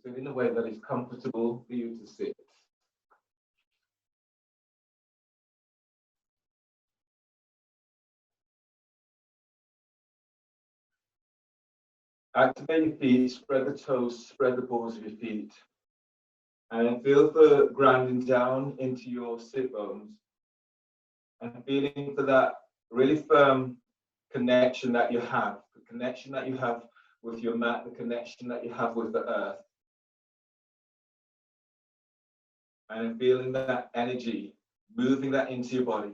sit in a way that is comfortable for you to sit. Activate your feet, spread the toes, spread the balls of your feet. And feel for grounding down into your sit bones. And feeling for that really firm connection that you have, the connection that you have with your mat, the connection that you have with the earth. And feeling that energy, moving that into your body.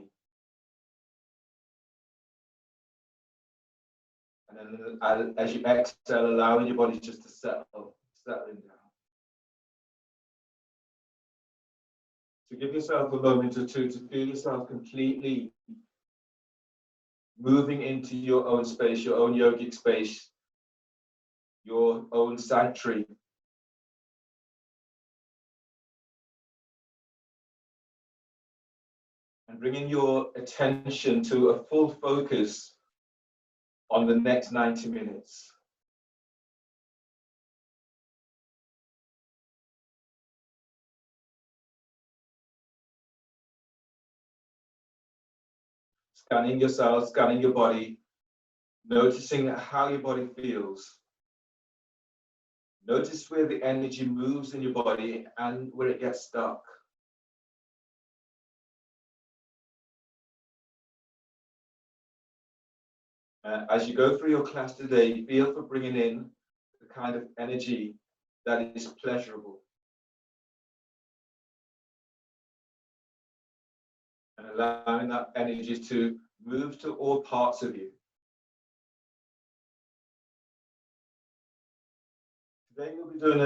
And then as you exhale, allowing your body just to settling down. So give yourself a moment or two to feel yourself completely moving into your own space, your own yogic space, your own sanctuary. And bringing your attention to a full focus on the next 90 minutes. Scanning yourself, scanning your body, noticing how your body feels. Notice where the energy moves in your body and where it gets stuck. As you go through your class today, feel for bringing in the kind of energy that is pleasurable. And allowing that energy to move to all parts of you. Today we'll be doing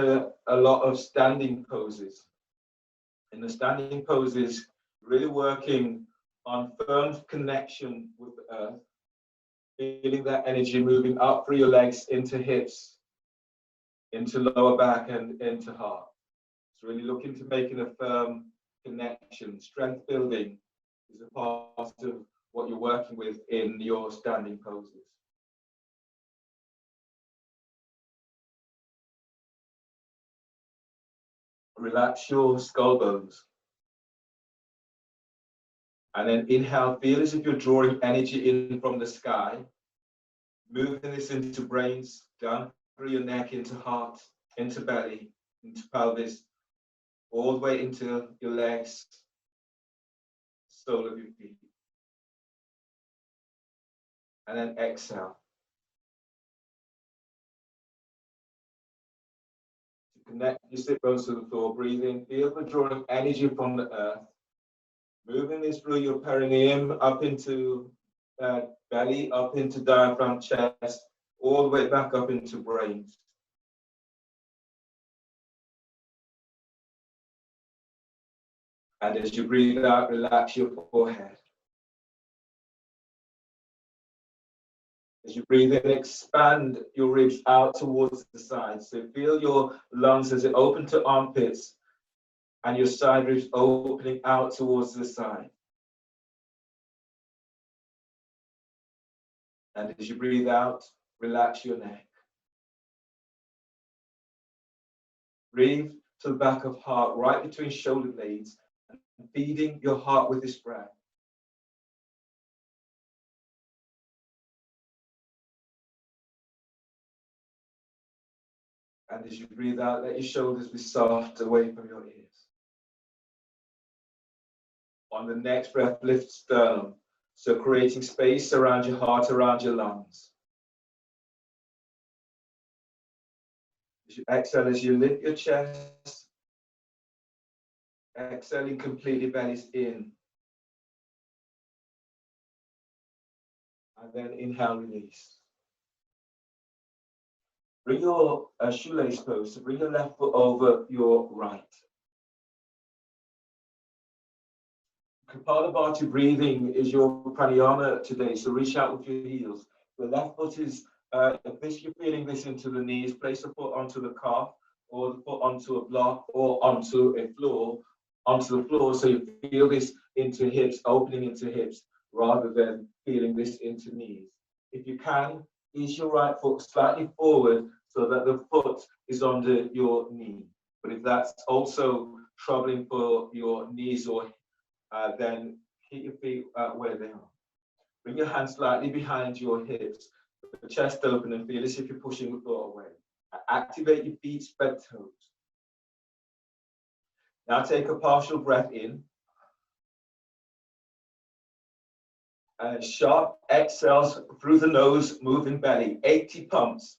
a lot of standing poses. In the standing poses, really working on firm connection with the earth, feeling that energy moving up through your legs into hips, into lower back and into heart. So really looking to making a firm connection. Strength building is a part of what you're working with in your standing poses. Relax your skull bones. And then inhale, feel as if you're drawing energy in from the sky, moving this into brains, down through your neck, into heart, into belly, into pelvis, all the way into your legs, sole of your feet. And then exhale. Connect your sit bones to the floor, breathe in, feel the drawing energy from the earth, moving this through your perineum, up into belly, up into diaphragm, chest, all the way back up into brains. And as you breathe out, relax your forehead. As you breathe in, expand your ribs out towards the side. So feel your lungs as they open to armpits and your side ribs opening out towards the side. And as you breathe out, relax your neck. Breathe to the back of heart, right between shoulder blades, and feeding your heart with this breath. And as you breathe out, let your shoulders be soft away from your ears. On the next breath, lift sternum. So creating space around your heart, around your lungs. As you exhale, as you lift your chest, exhaling completely, bellies in. And then inhale, release. Bring your shoelace pose, so bring your left foot over your right. Kapalabhati breathing is your pranayama today, so reach out with your heels. The left foot is, if you're feeling this into the knees, place the foot onto the calf, or the foot onto a block, or onto the floor, so you feel this into hips, opening into hips, rather than feeling this into knees. If you can, ease your right foot slightly forward so that the foot is under your knee. But if that's also troubling for your knees, or then keep your feet where they are. Bring your hands slightly behind your hips, the chest open, and feel as if you're pushing the floor away. Activate your feet, spread toes. Now take a partial breath in. And sharp exhales through the nose, moving belly, 80 pumps.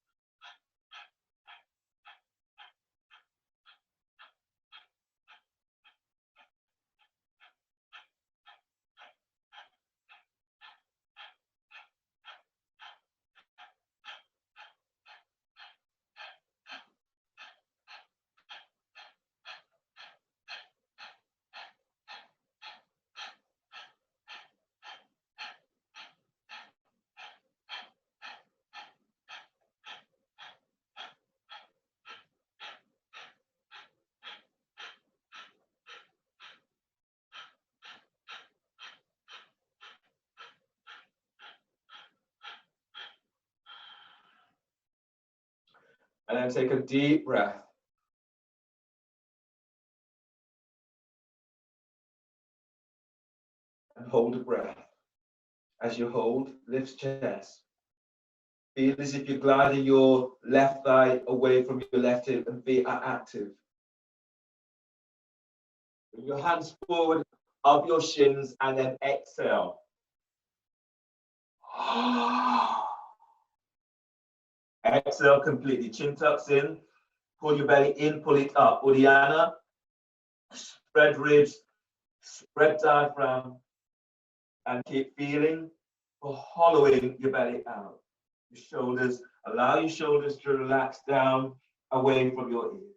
And then take a deep breath. And hold a breath. As you hold, lift chest. Feel as if you're gliding your left thigh away from your left hip and feet are active. Bring your hands forward of your shins and then exhale. Exhale completely. Chin tucks in. Pull your belly in, pull it up. Uddiyana. Spread ribs, spread diaphragm, and keep feeling for hollowing your belly out. Your shoulders, allow your shoulders to relax down away from your ears.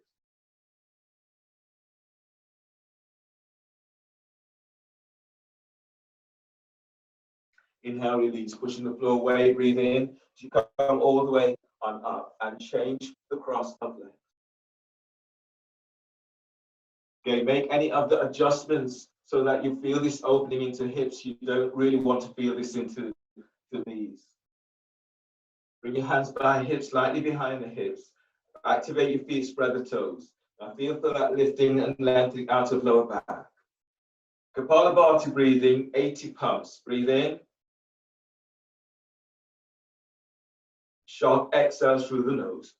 Inhale, release, pushing the floor away, breathe in. You come all the way on up and change the cross of legs. Okay, make any other adjustments so that you feel this opening into hips. You don't really want to feel this into the knees. Bring your hands behind hips, slightly behind the hips. Activate your feet, spread the toes. Now feel for that lifting and lengthening out of lower back. Kapalabhati breathing, 80 pumps. Breathe in. Sharp exhales through the nose.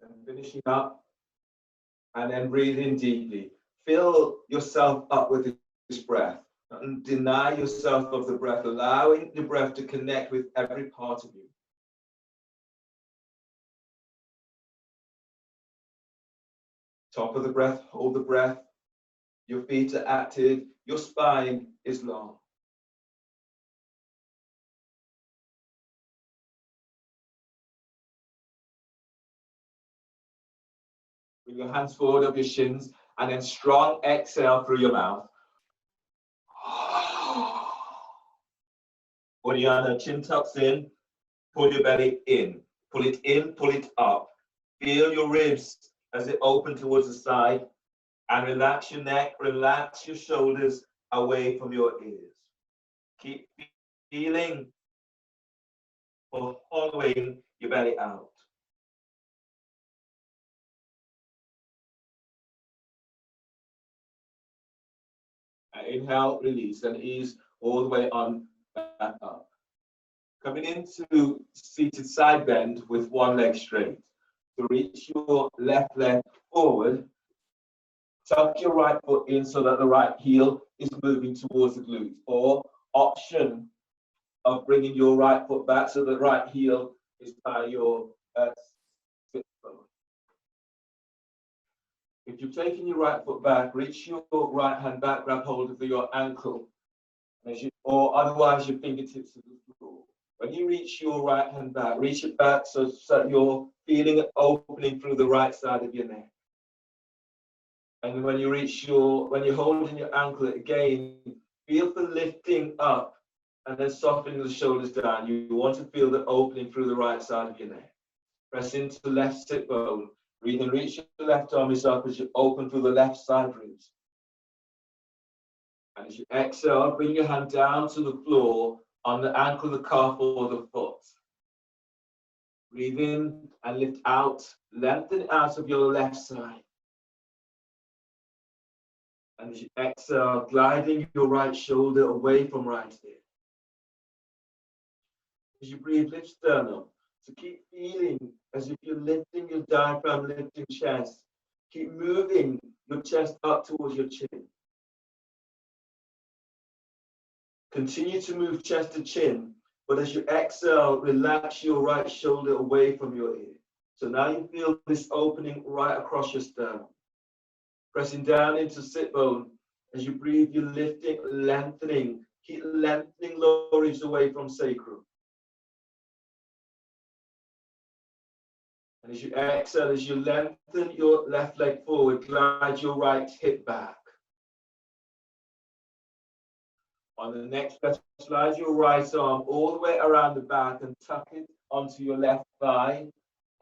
And finishing up, and then breathe in deeply. Fill yourself up with this breath. And deny yourself of the breath, allowing the breath to connect with every part of you. Top of the breath, hold the breath. Your feet are active, your spine is long. Bring your hands forward of your shins, and then strong exhale through your mouth. Uddiyana, chin tucks in, pull your belly in, pull it up. Feel your ribs as they open towards the side, and relax your neck, relax your shoulders away from your ears. Keep feeling for hollowing your belly out. Inhale, release, and ease all the way on back up. Coming into seated side bend with one leg straight. So reach your left leg forward. Tuck your right foot in so that the right heel is moving towards the glutes. Or option of bringing your right foot back so the right heel is by your sit bone. If you're taking your right foot back, reach your right hand back, grab hold of your ankle, or otherwise your fingertips to the floor. When you reach your right hand back, reach it back so you're feeling it opening through the right side of your neck. And when you when you're holding your ankle again, feel the lifting up and then softening the shoulders down. You want to feel the opening through the right side of your neck. Press into the left sit bone. Breathe and reach your left arm up as you open through the left side ribs. And as you exhale, bring your hand down to the floor on the ankle, the calf, or the foot. Breathe in and lift out, lengthen out of your left side. And as you exhale, gliding your right shoulder away from right ear. As you breathe, lift sternum. So keep feeling as if you're lifting your diaphragm, lifting chest. Keep moving your chest up towards your chin. Continue to move chest to chin, but as you exhale, relax your right shoulder away from your ear. So now you feel this opening right across your sternum. Pressing down into sit bone. As you breathe, you're lifting, lengthening. Keep lengthening lower ribs away from sacrum. And as you exhale, as you lengthen your left leg forward, glide your right hip back. On the next breath, slide your right arm all the way around the back and tuck it onto your left thigh,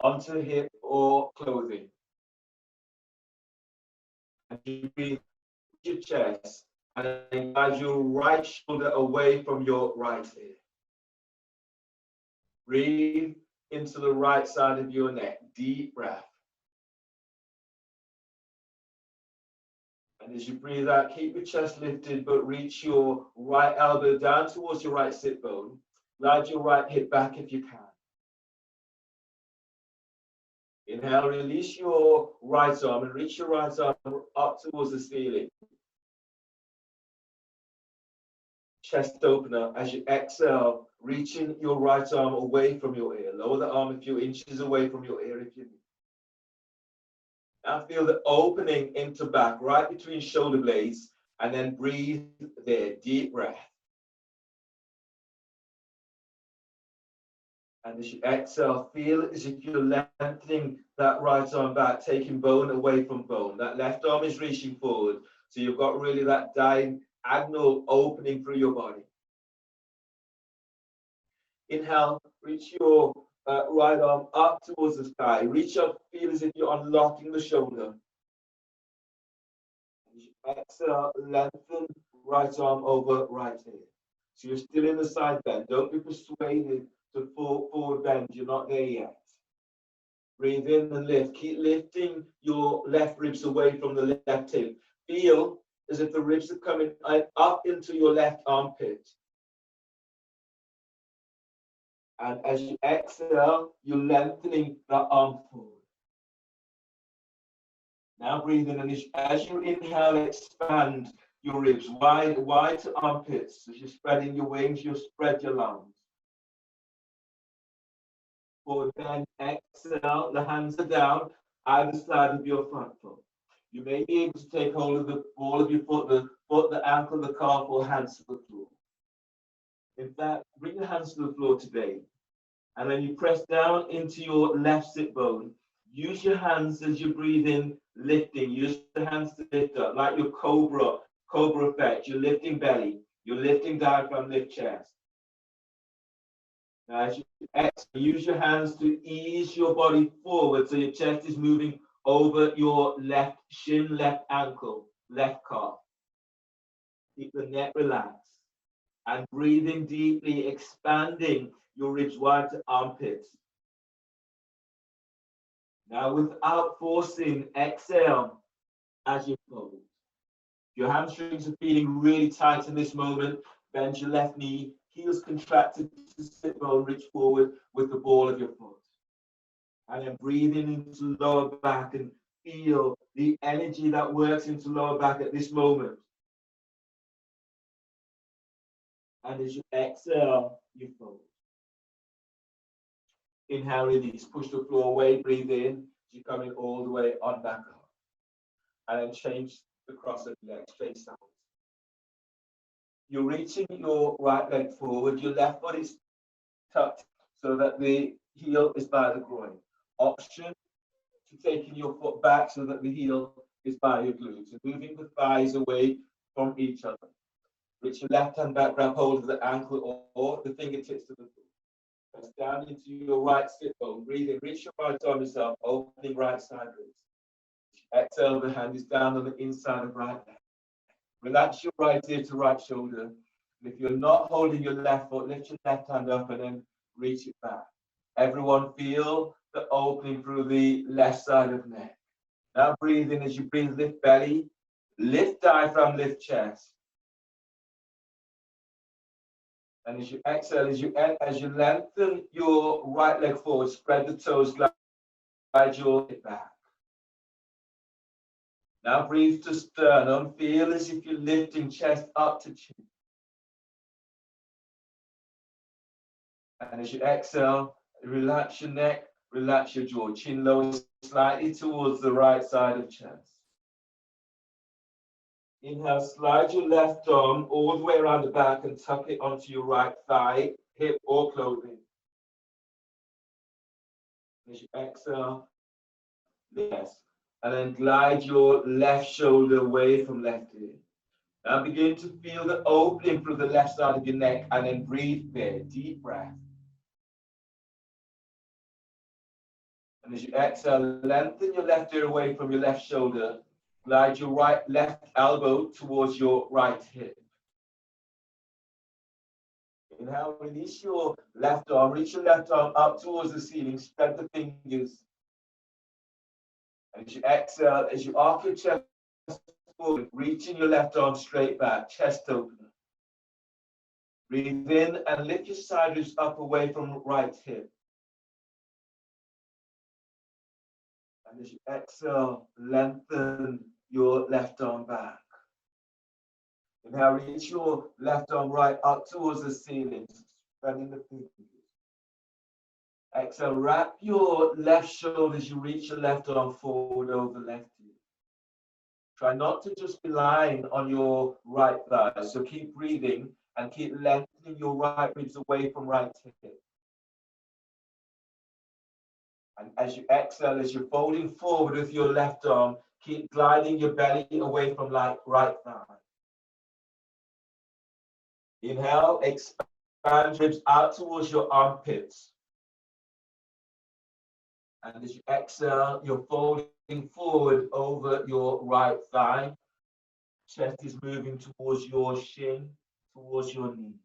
onto hip or clothing. And you breathe your chest and then glide your right shoulder away from your right ear. Breathe into the right side of your neck. Deep breath. And as you breathe out, keep your chest lifted, but reach your right elbow down towards your right sit bone. Glide your right hip back if you can. Inhale, release your right arm and reach your right arm up towards the ceiling. Chest opener. As you exhale, reaching your right arm away from your ear. Lower the arm a few inches away from your ear if you need. Now feel the opening into back, right between shoulder blades, and then breathe there. Deep breath. And as you exhale, feel as if you're lengthening that right arm back, taking bone away from bone. That left arm is reaching forward. So you've got really that diagonal opening through your body. Inhale, reach your right arm up towards the sky. Reach up, feel as if you're unlocking the shoulder. As you exhale, lengthen right arm over right ear. So you're still in the side bend. Don't be persuaded to forward bend. You're not there yet. Breathe in and lift. Keep lifting your left ribs away from the left hip. Feel as if the ribs are coming up into your left armpit. And as you exhale, you're lengthening that arm forward. Now breathe in, and as you inhale, expand your ribs wide to armpits. As you're spreading your wings, you'll spread your lungs. Forward bend, exhale, the hands are down, either side of your front foot. You may be able to take hold of the ball of your foot, the ankle, the calf, or hands to the floor. In fact, bring your hands to the floor today. And then you press down into your left sit bone. Use your hands as you breathe in, lifting. Use the hands to lift up, like your cobra effect. You're lifting belly. You're lifting diaphragm, lift chest. Now, as you exhale, use your hands to ease your body forward so your chest is moving over your left shin, left ankle, left calf. Keep the neck relaxed. And breathing deeply, expanding your ribs wide to armpits. Now, without forcing, exhale as you fold. Your hamstrings are feeling really tight in this moment. Bend your left knee, heels contracted to sit bone, reach forward with the ball of your foot. And then breathing into lower back and feel the energy that works into lower back at this moment. And as you exhale, you fold. Inhale, release, push the floor away, breathe in. You're coming all the way on back up. and then change the cross of the leg, straight sides. You're reaching your right leg forward, your left foot is tucked so that the heel is by the groin. Option to taking your foot back so that the heel is by your glutes, and moving the thighs away from each other. Reach your left hand back, grab hold of the ankle or the fingertips to the foot. Press down into your right sit bone. Breathe in, reach your right arm yourself, opening right side ribs. Exhale, the hand is down on the inside of right leg. Relax your right ear to right shoulder. And if you're not holding your left foot, lift your left hand up and then reach it back. Everyone feel the opening through the left side of neck. Now breathe in. As you breathe, lift belly, lift diaphragm, lift chest. And as you exhale, as you lengthen your right leg forward, spread the toes, glide your hip back. Now breathe to sternum. Feel as if you're lifting chest up to chin. And as you exhale, relax your neck, relax your jaw. Chin lower slightly towards the right side of chest. Inhale, slide your left arm all the way around the back and tuck it onto your right thigh, hip, or clothing. As you exhale, yes. And then glide your left shoulder away from left ear. Now begin to feel the opening through the left side of your neck and then breathe there. Deep breath. And as you exhale, lengthen your left ear away from your left shoulder. Glide your left elbow towards your right hip. Inhale, release your left arm. Reach your left arm up towards the ceiling. Spread the fingers. And as you exhale, as you arc your chest forward, reaching your left arm straight back, chest opener. Breathe in and lift your side ribs up away from right hip. And as you exhale, lengthen your left arm back. Inhale, reach your left arm right up towards the ceiling, spreading the fingers. Exhale, wrap your left shoulder as you reach your left arm forward over left ear. Try not to just be lying on your right thigh, so keep breathing and keep lengthening your right ribs away from right hip. And as you exhale, as you're folding forward with your left arm, keep gliding your belly away from right thigh. Inhale, expand ribs out towards your armpits. And as you exhale, you're folding forward over your right thigh. Chest is moving towards your shin, towards your knee.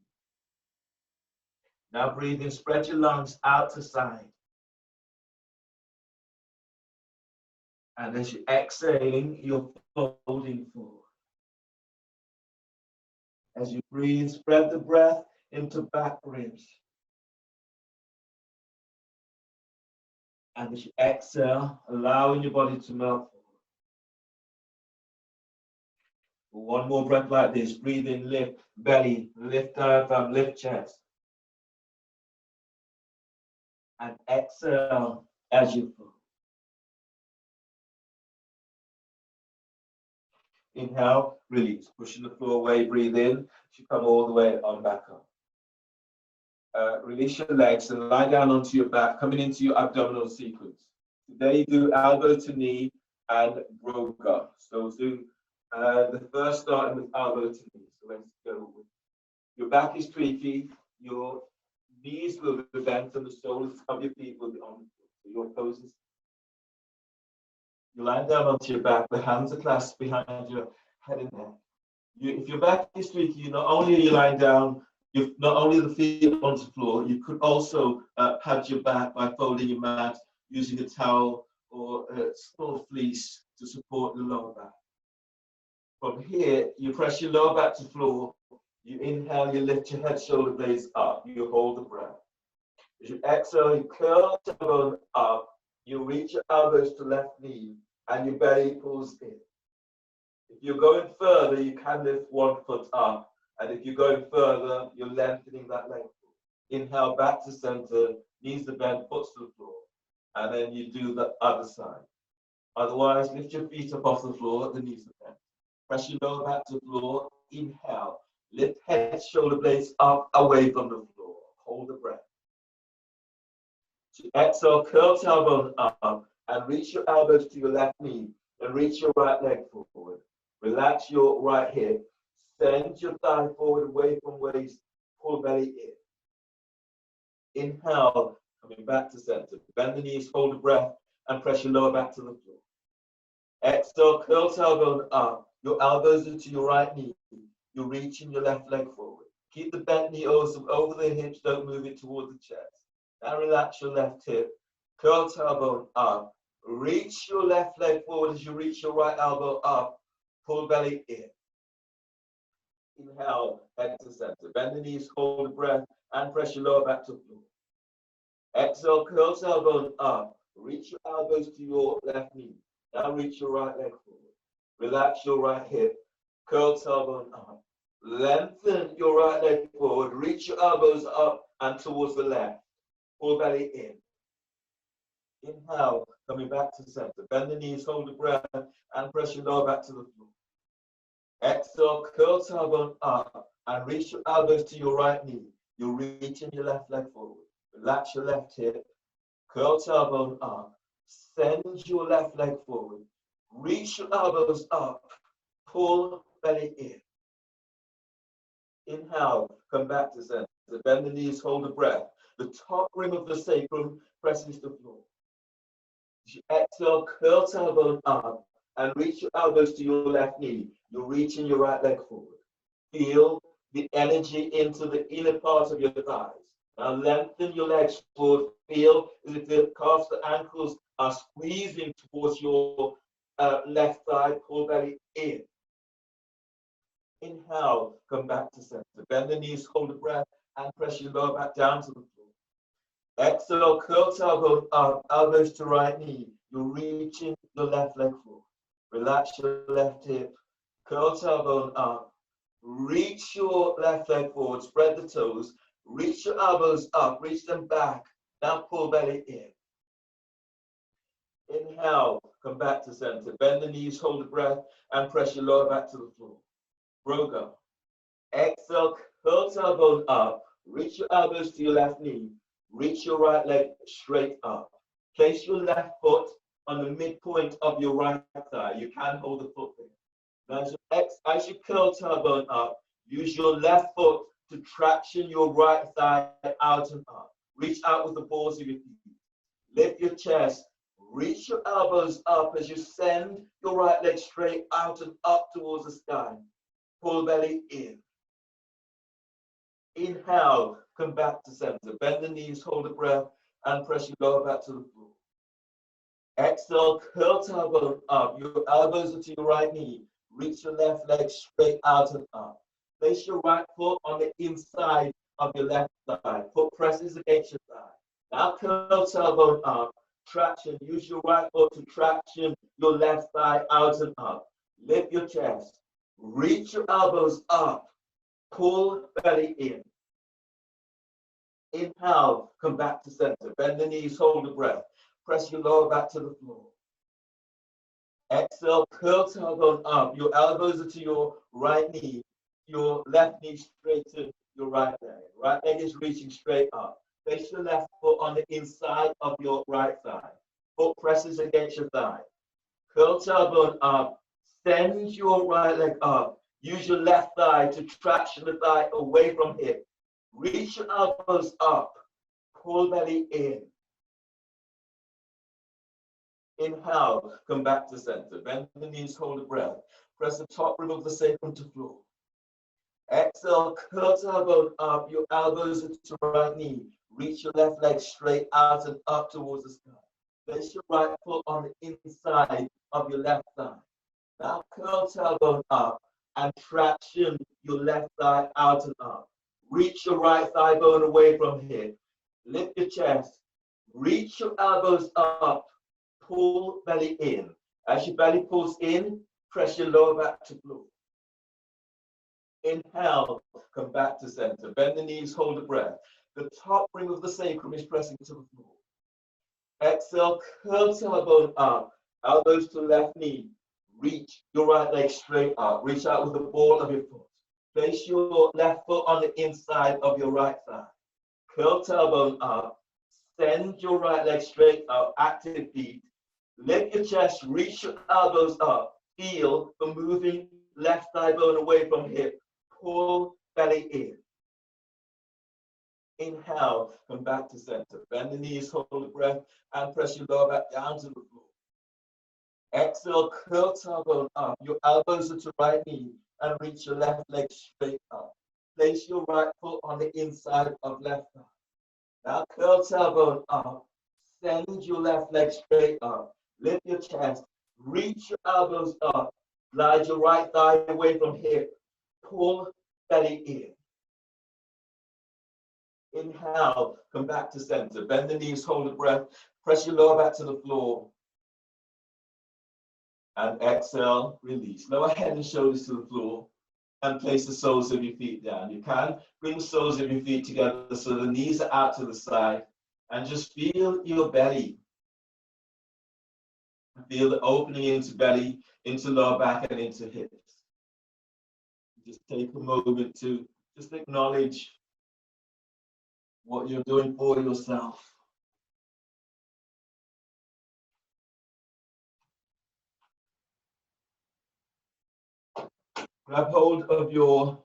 Now breathe in, spread your lungs out to side. And as you're exhaling, you're folding forward. As you breathe, spread the breath into back ribs. And as you exhale, allowing your body to melt forward. One more breath like this. Breathe in, lift belly, lift diaphragm, lift chest. And exhale as you fall. Inhale, release, pushing the floor away, breathe in, you come all the way on back up. Release your legs and lie down onto your back, coming into your abdominal sequence. Today you do elbow to knee and broga. So do the first starting with elbow to knee. So let's go. Your back is tweaky, your knees will be bent and the soles of your feet will be on the floor. So your poses. You lie down onto your back, the hands are clasped behind your head and neck. If your back is tweaky, not only are you lying down, not only the feet onto the floor, you could also pad your back by folding your mat, using a towel or a small fleece to support the lower back. From here, you press your lower back to the floor, you inhale, you lift your head, shoulder blades up, you hold the breath. As you exhale, you curl the tailbone up, you reach your elbows to left knee, and your belly pulls in. If you're going further, you can lift one foot up. And if you're going further, you're lengthening that leg. Inhale back to center, knees to bend, foot to the floor. And then you do the other side. Otherwise, lift your feet up off the floor, the knees are bent. Press your lower back to the floor. Inhale. Lift head, shoulder blades up, away from the floor. Hold the breath. So exhale, curl tailbone up, and reach your elbows to your left knee, and reach your right leg forward. Relax your right hip. Send your thigh forward away from waist. Pull belly in. Inhale, coming back to center. Bend the knees, hold the breath, and press your lower back to the floor. Exhale, curl tailbone up. Your elbows are to your right knee. You're reaching your left leg forward. Keep the bent knee over the hips. Don't move it toward the chest. Now relax your left hip. Curl tailbone up. Reach your left leg forward as you reach your right elbow up. Pull belly in. Inhale, head to center. Bend the knees, hold the breath, and press your lower back to the floor. Exhale, curl tailbone up. Reach your elbows to your left knee. Now reach your right leg forward. Relax your right hip. Curl tailbone up. Lengthen your right leg forward. Reach your elbows up and towards the left. Pull belly in. Inhale, coming back to center. Bend the knees, hold the breath, and press your lower back to the floor. Exhale, curl tailbone up, and reach your elbows to your right knee. You're reaching your left leg forward. Relax your left hip. Curl tailbone up. Send your left leg forward. Reach your elbows up. Pull belly in. Inhale, come back to center. Bend the knees, hold the breath. The top rim of the sacrum presses the floor. As you exhale, curl tailbone up and reach your elbows to your left knee. You're reaching your right leg forward. Feel the energy into the inner part of your thighs. Now lengthen your legs forward. Feel as if the calves, the ankles are squeezing towards your left thigh. Pull belly in. Inhale, come back to center. Bend the knees, hold the breath, and press your lower back down to the floor. Exhale, curl tailbone up, elbows to right knee. You're reaching your left leg forward. Relax your left hip. Curl tailbone up. Reach your left leg forward. Spread the toes. Reach your elbows up. Reach them back. Now pull belly in. Inhale, come back to center. Bend the knees, hold the breath, and press your lower back to the floor. Broga. Exhale, curl tailbone up. Reach your elbows to your left knee. Reach your right leg straight up. Place your left foot on the midpoint of your right thigh. You can hold the foot there. Now, as you curl tailbone up, use your left foot to traction your right thigh out and up. Reach out with the balls of your feet. Lift your chest. Reach your elbows up as you send your right leg straight out and up towards the sky. Pull belly in. Inhale, come back to center. Bend the knees, hold the breath, and press your lower back to the floor. Exhale, curl tailbone up. Your elbows are to your right knee. Reach your left leg straight out and up. Place your right foot on the inside of your left thigh. Foot presses against your thigh. Now curl tailbone up. Traction. Use your right foot to traction your left thigh out and up. Lift your chest. Reach your elbows up. Pull belly in. Inhale, come back to center. Bend the knees, hold the breath. Press your lower back to the floor. Exhale, curl tailbone up. Your elbows are to your right knee. Your left knee straight to your right leg. Right leg is reaching straight up. Place your left foot on the inside of your right thigh. Foot presses against your thigh. Curl tailbone up. Send your right leg up. Use your left thigh to traction the thigh away from hip. Reach your elbows up. Pull belly in. Inhale, come back to center. Bend the knees, hold the breath. Press the top rib of the sacrum to floor. Exhale, curl tailbone up. Your elbows are to right knee. Reach your left leg straight out and up towards the sky. Place your right foot on the inside of your left thigh. Now curl tailbone up and traction your left thigh out and up. Reach your right thigh bone away from hip. Lift your chest. Reach your elbows up. Pull belly in. As your belly pulls in, press your lower back to floor. Inhale, come back to center. Bend the knees, hold the breath. The top rim of the sacrum is pressing to the floor. Exhale, curl tailbone up Elbows to left knee. Reach your right leg straight up. Reach out with the ball of your foot. Place your left foot on the inside of your right thigh. Curl tailbone up. Send your right leg straight up. Active feet. Lift your chest. Reach your elbows up. Feel for moving left thigh bone away from hip. Pull belly in. Inhale, come back to center. Bend the knees, hold the breath, and press your lower back down to the floor. Exhale, curl tailbone up. Your elbows are to right knee and reach your left leg straight up. Place your right foot on the inside of left thigh. Now curl tailbone up. Send your left leg straight up. Lift your chest. Reach your elbows up. Glide your right thigh away from hip. Pull belly in. Inhale, come back to center. Bend the knees, hold the breath. Press your lower back to the floor. And exhale, release. Lower head and shoulders to the floor. And place the soles of your feet down. You can bring the soles of your feet together so the knees are out to the side. And just feel your belly. Feel the opening into belly, into lower back, and into hips. Just take a moment to just acknowledge what you're doing for yourself. Grab hold of your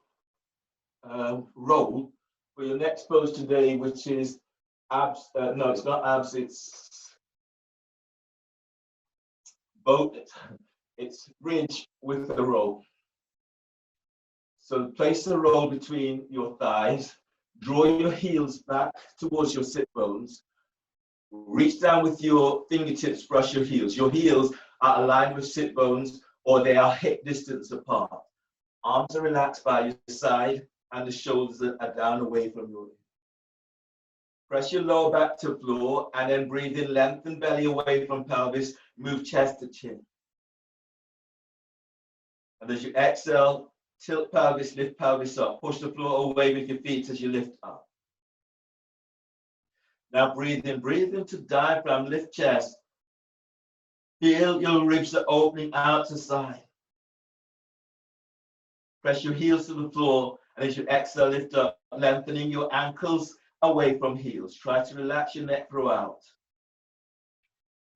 roll for your next pose today, which is abs. No, it's not abs. It's boat. It's bridge with the roll. So place the roll between your thighs. Draw your heels back towards your sit bones. Reach down with your fingertips, brush your heels. Your heels are aligned with sit bones or they are hip distance apart. Arms are relaxed by your side and the shoulders are down away from your head. Press your lower back to floor and then breathe in, lengthen belly away from pelvis, move chest to chin. And as you exhale, tilt pelvis, lift pelvis up. Push the floor away with your feet as you lift up. Now breathe into diaphragm, lift chest. Feel your ribs are opening out to side. Press your heels to the floor, and as you exhale, lift up, lengthening your ankles away from heels. Try to relax your neck throughout.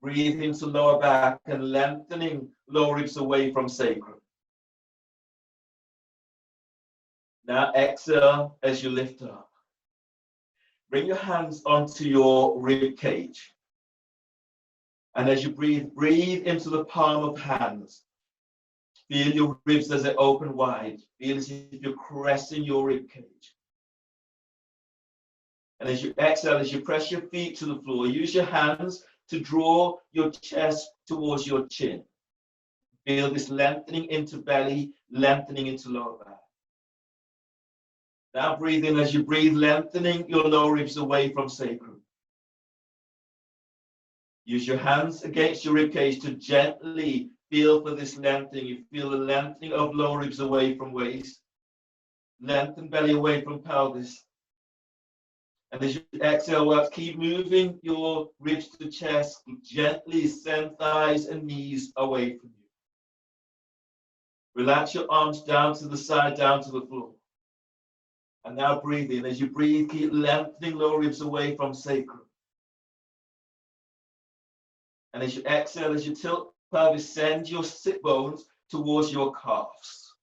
Breathe into lower back and lengthening lower ribs away from sacrum. Now exhale as you lift up. Bring your hands onto your rib cage. And as you breathe into the palm of hands. Feel your ribs as they open wide. Feel as if you're caressing your rib cage. And as you exhale, as you press your feet to the floor, use your hands to draw your chest towards your chin. Feel this lengthening into belly, lengthening into lower back. Now breathe in as you breathe, lengthening your lower ribs away from sacrum. Use your hands against your rib cage to gently feel for this lengthening. You feel the lengthening of lower ribs away from waist. Lengthen belly away from pelvis. And as you exhale, keep moving your ribs to chest. Gently send thighs and knees away from you. Relax your arms down to the side, down to the floor. And now breathe in. As you breathe, keep lengthening lower ribs away from sacrum. And as you exhale, as you tilt pelvis, send your sit bones towards your calves.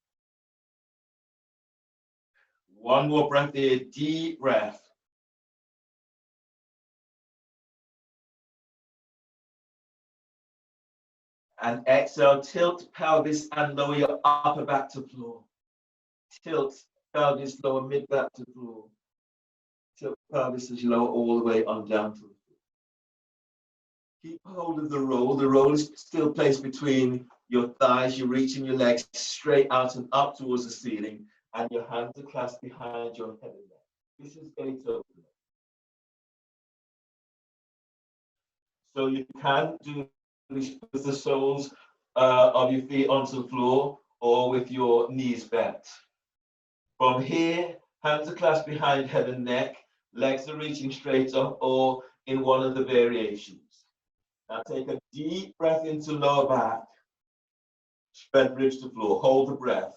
One more breath here, deep breath. And exhale, tilt pelvis and lower your upper back to floor. Tilt pelvis, lower mid back to floor. Tilt pelvis as you lower all the way on down to the floor. Keep hold of the roll. The roll is still placed between your thighs. You're reaching your legs straight out and up towards the ceiling, and your hands are clasped behind your head and neck. This is gate opener. So you can do this with the soles of your feet onto the floor or with your knees bent. From here, hands are clasped behind head and neck, legs are reaching straight up or in one of the variations. Now take a deep breath into lower back. Spread ribs to floor. Hold the breath.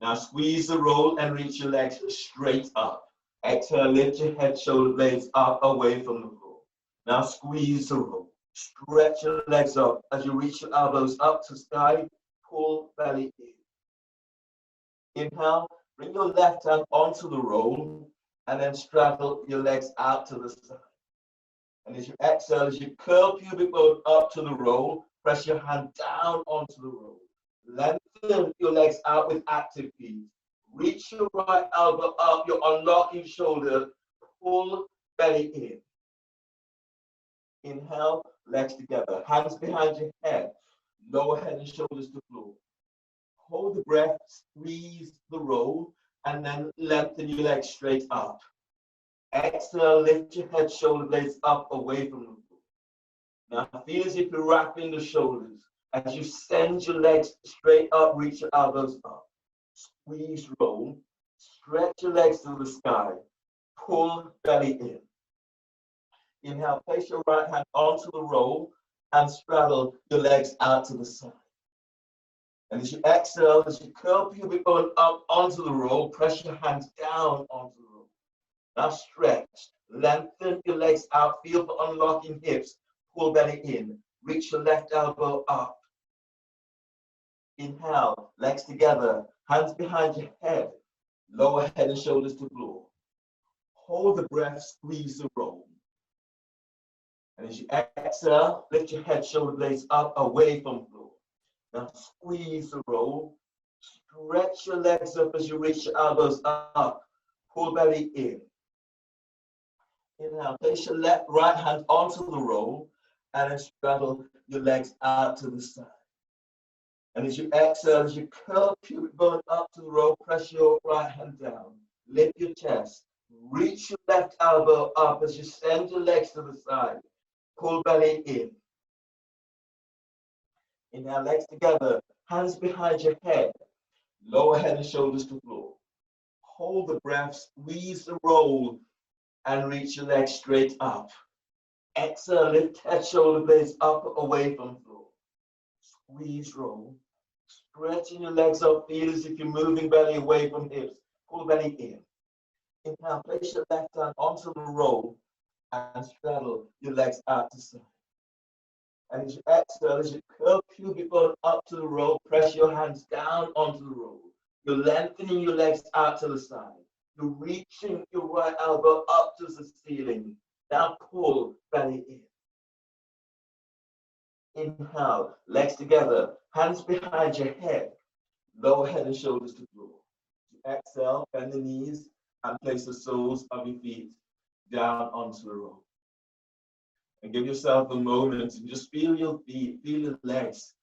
Now squeeze the roll and reach your legs straight up. Exhale, lift your head, shoulder blades up, away from the floor. Now squeeze the roll. Stretch your legs up as you reach your elbows up to sky. Pull belly in. Inhale, bring your left hand onto the roll and then straddle your legs out to the side. And as you exhale, as you curl pubic bone up to the roll, press your hand down onto the roll. Lengthen your legs out with active feet. Reach your right elbow up, you're unlocking shoulder, pull belly in. Inhale, legs together, hands behind your head, lower head and shoulders to floor. Hold the breath, squeeze the roll, and then lengthen your legs straight up. Exhale, lift your head, shoulder blades up, away from the floor. Now feel as if you're wrapping the shoulders. As you send your legs straight up, reach your elbows up. Squeeze, roll, stretch your legs to the sky, pull belly in. Inhale, place your right hand onto the roll and straddle your legs out to the side. And as you exhale, as you curl pubic bone up onto the roll, press your hands down onto the roll. Now stretch, lengthen your legs out, feel for unlocking hips, pull belly in, reach your left elbow up. Inhale, legs together, hands behind your head, lower head and shoulders to floor. Hold the breath, squeeze the roll. And as you exhale, lift your head, shoulder blades up, away from the floor. Now squeeze the roll, stretch your legs up as you reach your elbows up, pull belly in. Inhale, place your right hand onto the roll and then straddle your legs out to the side. And as you exhale, as you curl pubic bone up to the roll, press your right hand down. Lift your chest. Reach your left elbow up as you send your legs to the side. Pull belly in. Inhale, legs together, hands behind your head. Lower head and shoulders to floor. Hold the breath, squeeze the roll, and reach your legs straight up. Exhale, lift head, shoulder blades up, away from the floor. Squeeze, roll. Stretching your legs up, feel as if you're moving belly away from hips. Pull belly in. Inhale, place your left hand onto the roll and straddle your legs out to side. And as you exhale, as you curl pubic bone up to the roll, press your hands down onto the roll. You're lengthening your legs out to the side. You're reaching your right elbow up to the ceiling. Now pull belly in. Inhale, legs together, hands behind your head, lower head and shoulders to floor. Exhale, bend the knees and place the soles of your feet down onto the roll. And give yourself a moment and just feel your feet, feel your legs,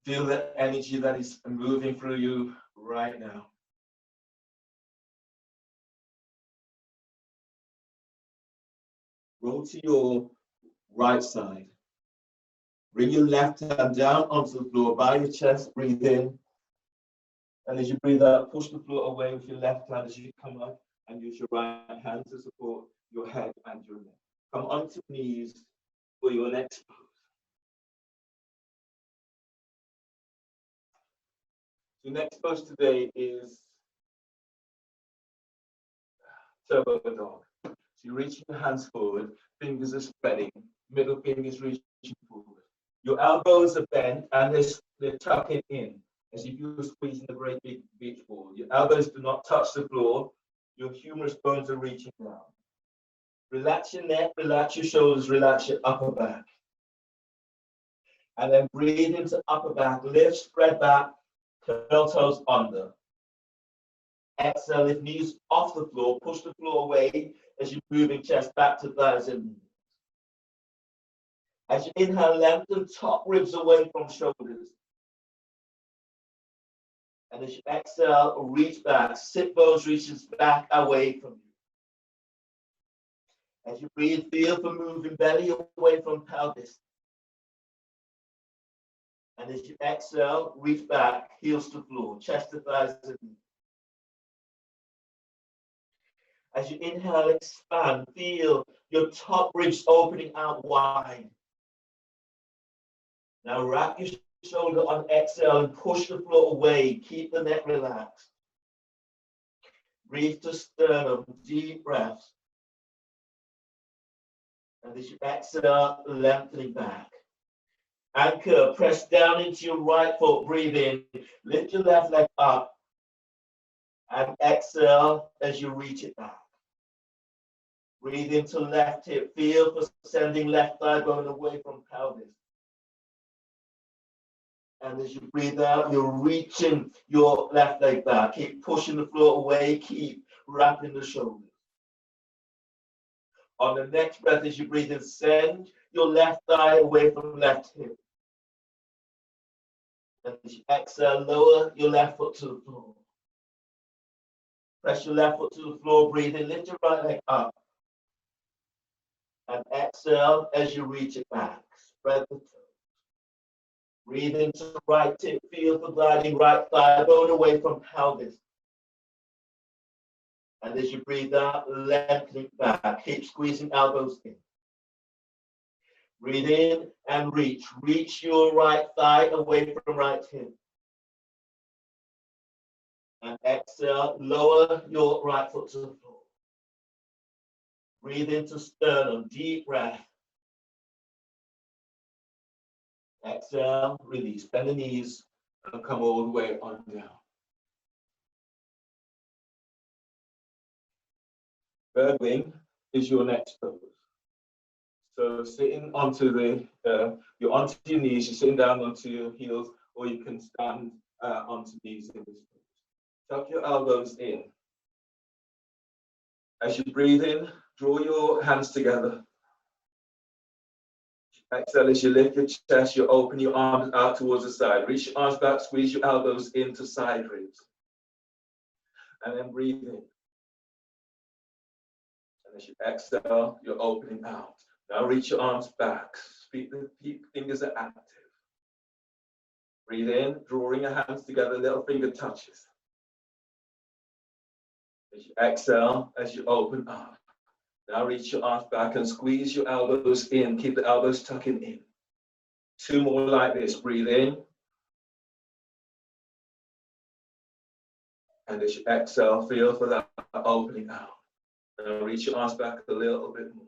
feel the energy that is moving through you right now. Roll to your right side. Bring your left hand down onto the floor, bow your chest, breathe in. And as you breathe out, push the floor away with your left hand as you come up and use your right hand to support your head and your neck. Come onto knees for your next pose. The next pose today is turbo dog. So you reach your hands forward, fingers are spreading, middle fingers reaching forward. Your elbows are bent and they're tucking in as if you were squeezing a great big beach ball. Your elbows do not touch the floor. Your humerus bones are reaching down. Relax your neck, relax your shoulders, relax your upper back. And then breathe into upper back, lift, spread back, curl toes under. Exhale, lift knees off the floor, push the floor away as you're moving chest back to thighs and knees. As you inhale, lengthen top ribs away from shoulders. And as you exhale, reach back, sit bones reaches back away from you. As you breathe, feel for moving belly away from pelvis. And as you exhale, reach back, heels to floor, chest to thighs and knees. As you inhale, expand, feel your top ribs opening out wide. Now wrap your shoulder on exhale and push the floor away. Keep the neck relaxed. Breathe to sternum, deep breaths. And as you exhale, lengthening back. Anchor, press down into your right foot, breathe in. Lift your left leg up. And exhale as you reach it back. Breathe into left hip. Feel for sending left thigh bone away from pelvis. And as you breathe out, you're reaching your left leg back. Keep pushing the floor away. Keep wrapping the shoulders. On the next breath, as you breathe in, send your left thigh away from left hip. And as you exhale, lower your left foot to the floor. Press your left foot to the floor. Breathe in. Lift your right leg up. And exhale as you reach it back. Spread the toes. Breathe into the right hip. Feel for gliding right thigh bone away from pelvis. And as you breathe out, lengthening back. Keep squeezing elbows in. Breathe in and reach. Reach your right thigh away from right hip. And exhale, lower your right foot to the floor. Breathe into sternum, deep breath. Exhale, release. Bend the knees and come all the way on down. Bird wing is your next pose. So sitting onto you're onto your knees, you're sitting down onto your heels, or you can stand onto knees in this pose. Tuck your elbows in. As you breathe in, draw your hands together. Exhale, as you lift your chest, you open your arms out towards the side. Reach your arms back, squeeze your elbows into side ribs. And then breathe in. And as you exhale, you're opening out. Now reach your arms back. Fingers are active. Breathe in, drawing your hands together, little finger touches. As you exhale, as you open up. Now reach your arms back and squeeze your elbows in. Keep the elbows tucking in. Two more like this. Breathe in. And as you exhale, feel for that opening out. Now reach your arms back a little bit more.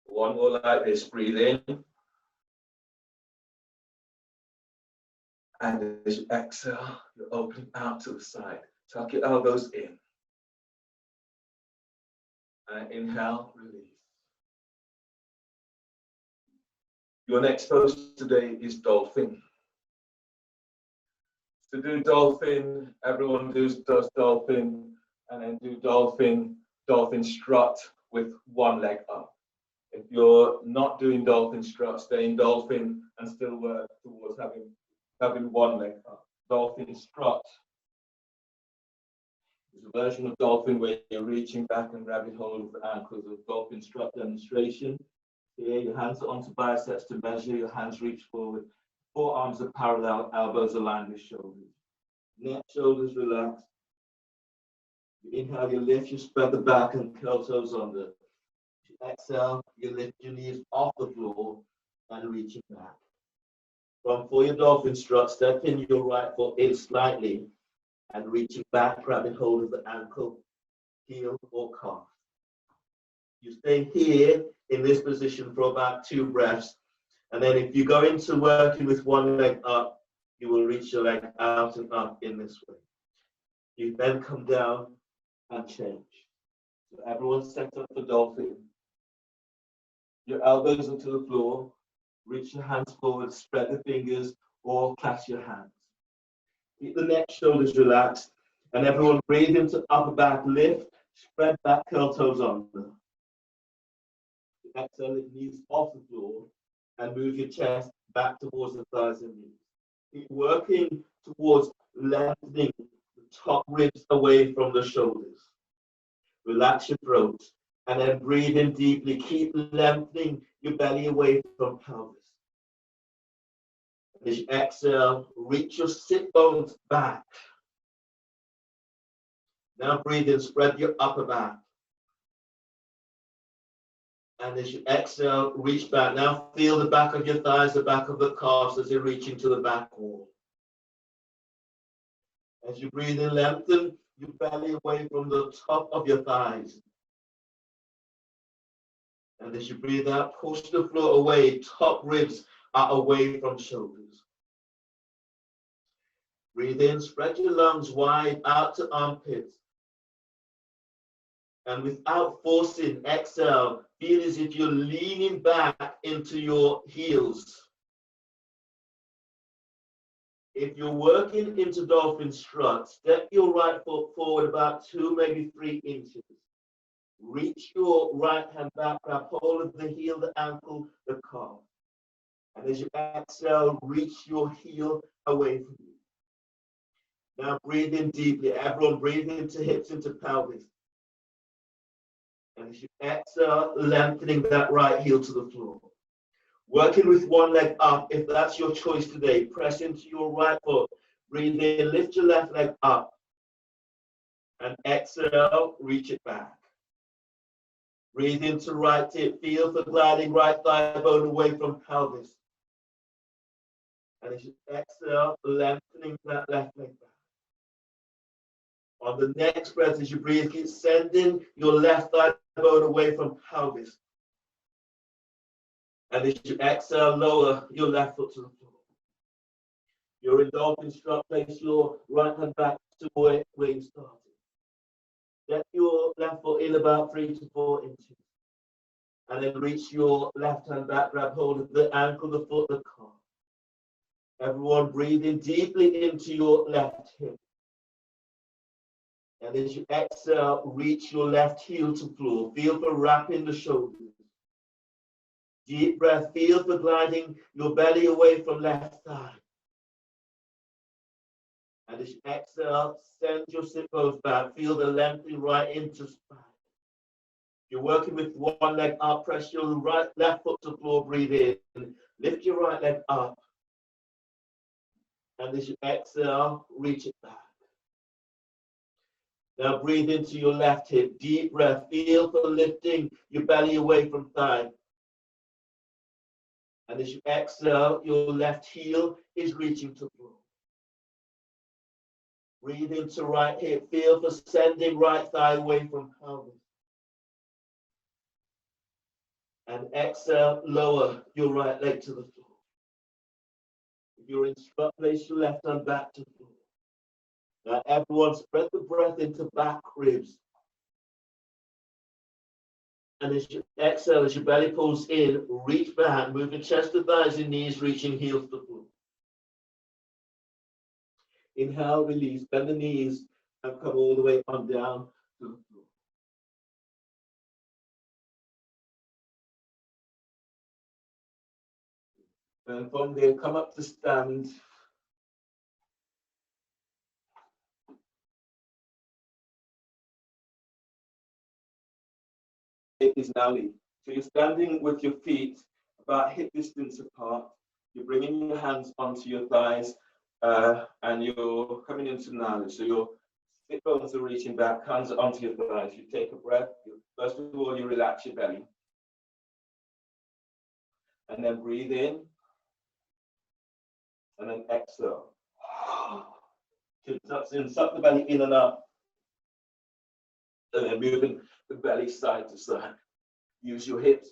One more like this. Breathe in. And as you exhale, you're opening out to the side. Tuck your elbows in. And inhale, release. Your next pose today is Dolphin. To do Dolphin, everyone does Dolphin, and then do Dolphin strut with one leg up. If you're not doing Dolphin strut, stay in Dolphin and still work towards having one leg up. Dolphin strut is a version of Dolphin where you're reaching back and grabbing hold of the ankles. Of Dolphin strut demonstration. Here, your hands are onto biceps to measure. Your hands reach forward. Forearms are parallel, elbows aligned with shoulders. Neck, shoulders relaxed. You inhale, you lift, you spread the back and curl toes under. You exhale, you lift your knees off the floor and reaching back. For your Dolphin strut, step in your right foot in slightly and reaching back, grabbing hold of the ankle, heel, or calf. You stay here in this position for about 2 breaths. And then if you go into working with one leg up, you will reach your leg out and up in this way. You then come down and change. So everyone set up for Dolphin. Your elbows onto the floor. Reach your hands forward, spread the fingers, or clasp your hands. Keep the neck, shoulders relaxed. And everyone breathe into upper back, lift, spread back, curl toes under. Exhale, lift knees off the floor and move your chest back towards the thighs and knees. Keep working towards lengthening the top ribs away from the shoulders. Relax your throat and then breathe in deeply. Keep lengthening your belly away from pelvis. As you exhale, reach your sit bones back. Now breathe in, spread your upper back. And as you exhale, reach back. Now feel the back of your thighs, the back of the calves as you reach into the back wall. As you breathe in, lengthen your belly away from the top of your thighs. And as you breathe out, push the floor away. Top ribs are away from shoulders. Breathe in, spread your lungs wide out to armpits. And without forcing, exhale, feel as if you're leaning back into your heels. If you're working into dolphin strut, step your right foot forward about 2, maybe 3 inches. Reach your right hand back, grab hold of the heel, the ankle, the calf. And as you exhale, reach your heel away from you. Now breathe in deeply. Everyone breathe into hips, into pelvis. And as you exhale, lengthening that right heel to the floor. Working with one leg up, if that's your choice today. Press into your right foot. Breathe in, lift your left leg up. And exhale, reach it back. Breathe into right hip. Feel for gliding right thigh bone away from pelvis. And as you exhale, lengthening that left leg back. On the next breath, as you breathe, keep sending your left thigh bone away from pelvis. And as you exhale, lower your left foot to the floor. You're in dolphin strut. Place your right hand back to where you started. Get your left foot in about 3 to 4 inches. And then reach your left hand back, grab hold of the ankle, the foot, the calf. Everyone breathing deeply into your left hip. And as you exhale, reach your left heel to floor. Feel for wrapping the shoulders. Deep breath, feel for gliding your belly away from left thigh. And as you exhale, send your sit bones back. Feel the lengthening right into spine. You're working with one leg up. Press your left foot to floor. Breathe in. Lift your right leg up. And as you exhale, reach it back. Now breathe into your left hip. Deep breath. Feel for lifting your belly away from thigh. And as you exhale, your left heel is reaching to floor. Breathe into right hip. Feel for sending right thigh away from pelvis. And exhale, lower your right leg to the floor. If you're in strut, place your left hand back to the floor. Now everyone spread the breath into back ribs. And as you exhale, as your belly pulls in, reach back, move your chest to thighs and knees, reaching heels to the floor. Inhale, release, bend the knees, and come all the way on down to the floor. And from there, come up to stand. It is now lead. So you're standing with your feet about hip distance apart. You're bringing your hands onto your thighs, and you're coming into knowledge. So your sit bones are reaching back, hands are onto your thighs. You take a breath. First of all, you relax your belly. And then breathe in. And then exhale. Suck the belly in and up. And then moving the belly side to side. Use your hips.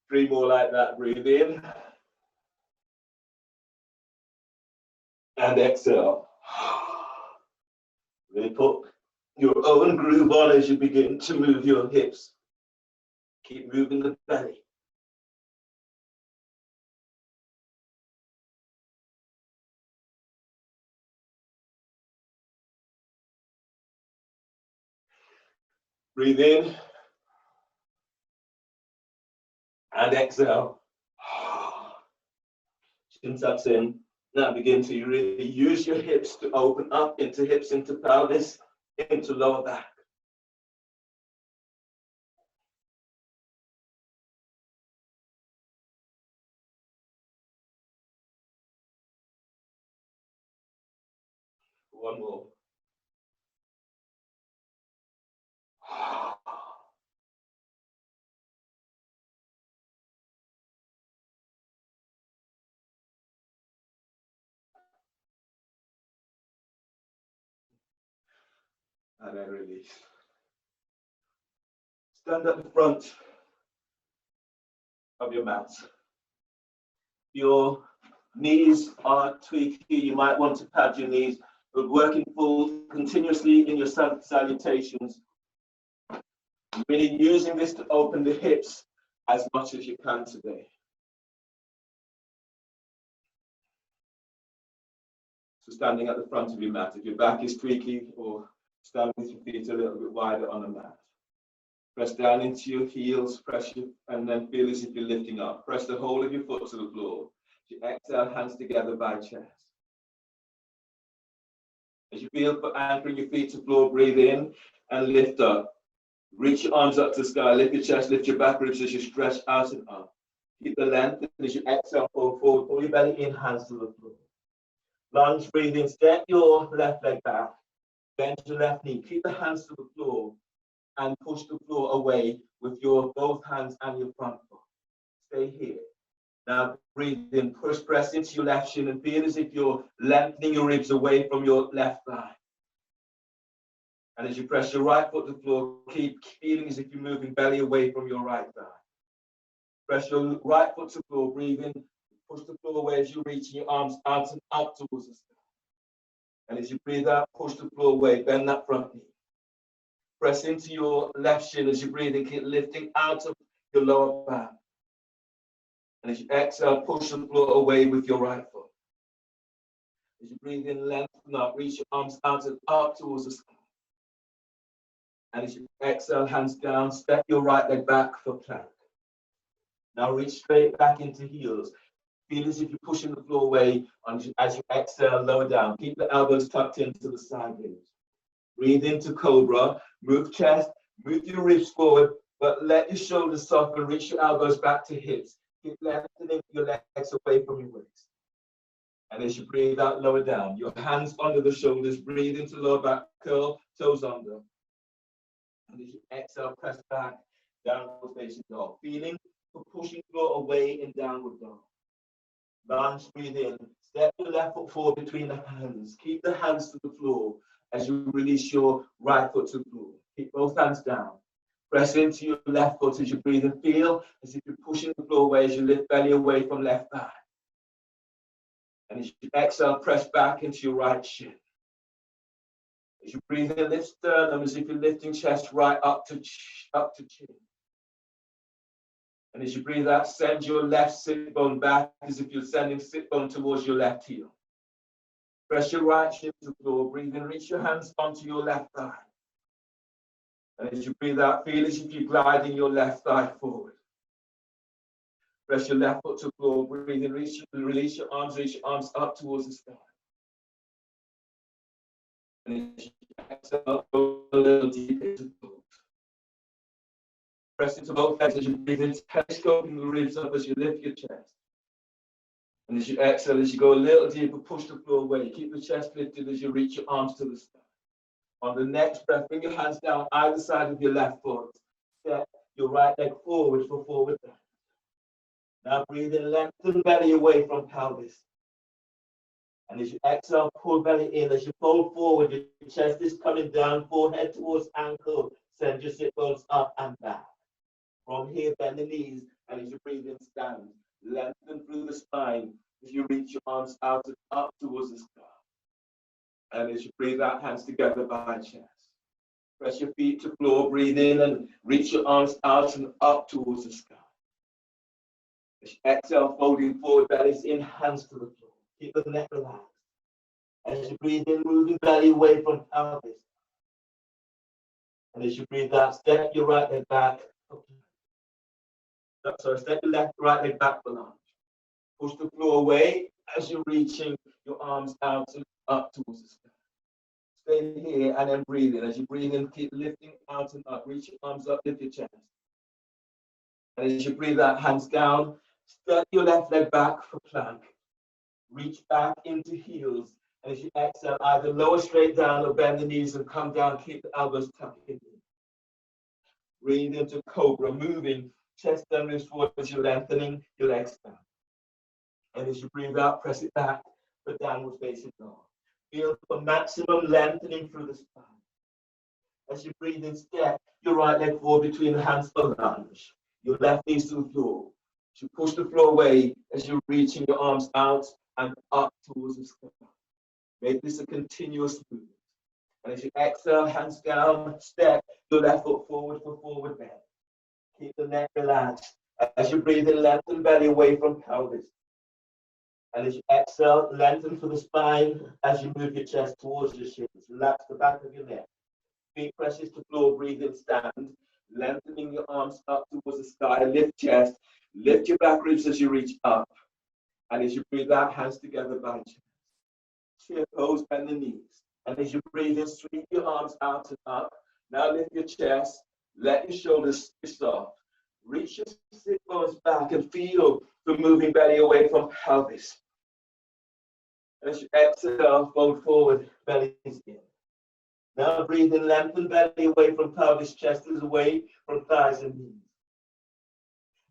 Three more like that. Breathe in. And exhale. Really put your own groove on as you begin to move your hips. Keep moving the belly. Breathe in. And exhale. Chin tucks in. Now begin to really use your hips to open up into hips, into pelvis, into lower back. One more. And then release. Stand at the front of your mat. Your knees are tweaky. You might want to pad your knees, but working full continuously in your salutations. Really using this to open the hips as much as you can today. So standing at the front of your mat, if your back is tweaky, or stand with your feet a little bit wider on the mat. Press down into your heels, and then feel as if you're lifting up. Press the whole of your foot to the floor. As you exhale, hands together by chest. As you feel for anchoring your feet to the floor, breathe in and lift up. Reach your arms up to the sky, lift your chest, lift your back ribs as you stretch out and up. Keep the length, and as you exhale, fold forward, pull your belly in, hands to the floor. Lunge, breathe in, step your left leg back, bend your left knee, keep the hands to the floor, and push the floor away with your both hands and your front foot. Stay here. Now breathe in, press into your left shin, and feel as if you're lengthening your ribs away from your left thigh. And as you press your right foot to the floor, keep feeling as if you're moving belly away from your right thigh. Press your right foot to the floor, breathe in, push the floor away as you're reaching your arms out and up towards the sky. And as you breathe out, push the floor away, bend that front knee. Press into your left shin as you breathe in, keep lifting out of your lower back. And as you exhale, push the floor away with your right foot. As you breathe in, lengthen up, reach your arms out and up towards the sky. And as you exhale, hands down, step your right leg back for plank. Now reach straight back into heels. Feel as if you're pushing the floor away as you exhale, lower down. Keep the elbows tucked into the side ribs. Breathe into cobra, move chest, move your ribs forward, but let your shoulders soften, reach your elbows back to hips. Keep lengthening your legs away from your waist. And as you breathe out, lower down. Your hands under the shoulders, breathe into lower back curl, toes under. And as you exhale, press back, downward facing dog. Feeling for pushing floor away in downward dog. Lunge, breathe in. Step your left foot forward between the hands. Keep the hands to the floor as you release your right foot to the floor. Keep both hands down. Press into your left foot as you breathe and feel as if you're pushing the floor away as you lift belly away from left thigh. And as you exhale, press back into your right shin. As you breathe in, lift sternum as if you're lifting chest right up to chin. And as you breathe out, send your left sit bone back as if you're sending sit bone towards your left heel. Press your right shin to the floor. Breathe in, reach your hands onto your left thigh. And as you breathe out, feel as if you're gliding your left thigh forward. Press your left foot to the floor. Breathe in, release your arms up towards the sky. And as you exhale, go a little deeper into the floor. Press into both legs as you breathe in, telescoping the ribs up as you lift your chest. And as you exhale, as you go a little deeper, push the floor away. Keep the chest lifted as you reach your arms to the sky. On the next breath, bring your hands down either side of your left foot. Step your right leg forward for forward bend. Now breathe in, lengthen belly away from pelvis. And as you exhale, pull belly in. As you fold forward, your chest is coming down, forehead towards ankle. Send your sit bones up and back. From here, bend the knees, and as you breathe in, stand. Lengthen through the spine as you reach your arms out and up towards the sky. And as you breathe out, hands together by chest. Press your feet to floor, breathe in and reach your arms out and up towards the sky. As you exhale, folding forward, bellies in, hands to the floor. Keep the neck relaxed. As you breathe in, moving belly away from pelvis. And as you breathe out, step your right leg back. Step your right leg back for lunge. Push the floor away as you're reaching your arms out and up towards the sky. Stay here and then breathe in. As you breathe in, keep lifting out and up. Reach your arms up, lift your chest. And as you breathe out, hands down, step your left leg back for plank. Reach back into heels And as you exhale, either lower straight down or bend the knees and come down, keep the elbows tucked in. Breathe into cobra, moving chest and ribs forward as you're lengthening your legs down. And as you breathe out, press it back for downward facing dog. Feel for maximum lengthening through the spine. As you breathe in, step your right leg forward between the hands for lunge. Your left knees to the floor. As you push the floor away as you're reaching your arms out and up towards the sky. Make this a continuous movement. And as you exhale, hands down, step your left foot forward for forward bend. Keep the neck relaxed. As you breathe in, lengthen belly away from pelvis. And as you exhale, lengthen for the spine as you move your chest towards your shins. Relax the back of your neck. Feet presses to floor, breathe in, stand. Lengthening your arms up towards the sky. Lift chest. Lift your back ribs as you reach up. And as you breathe out, hands together by chest. Chair pose, bend the knees. And as you breathe in, sweep your arms out and up. Now lift your chest. Let your shoulders stay soft. Reach your sit bones back and feel the moving belly away from pelvis. As you exhale, fold forward, belly is in. Now breathe in, lengthen belly away from pelvis, chest is away from thighs and knees.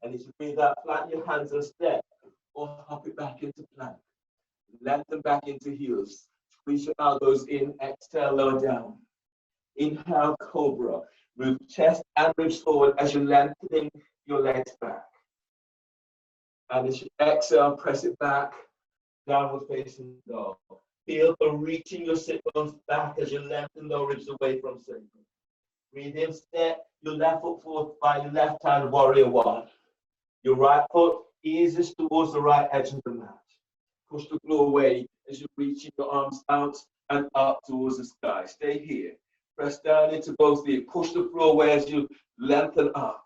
And as you breathe out, flatten your hands and step, or hop it back into plank. Lengthen back into heels. Squeeze your elbows in, exhale, lower down. Inhale, cobra. Move chest and ribs forward as you're lengthening your legs back. And as you exhale, press it back, downward facing dog. Feel for reaching your sit bones back as you lengthen the ribs away from center. Breathe in, step your left foot forward by your left hand, warrior one. Your right foot eases towards the right edge of the mat. Push the floor away as you're reaching your arms out and up towards the sky. Stay here. Press down into both feet. Push the floor away as you lengthen up.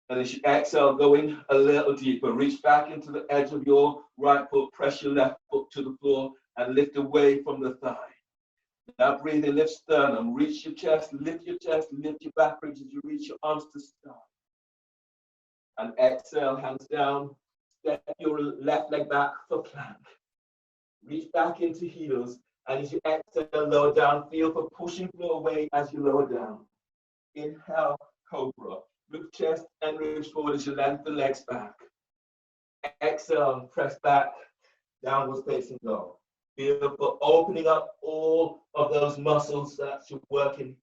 And as you exhale, go in a little deeper. Reach back into the edge of your right foot. Press your left foot to the floor and lift away from the thigh. Now breathe in, lift sternum. Reach your chest, lift your back ribs as you reach your arms to sky. And exhale, hands down. Step your left leg back for plank. Reach back into heels. And as you exhale, lower down. Feel for pushing floor away as you lower down. Inhale, cobra. Move chest and ribs forward as you lengthen legs back. Exhale, press back, downward facing dog. Feel for opening up all of those muscles that you're working.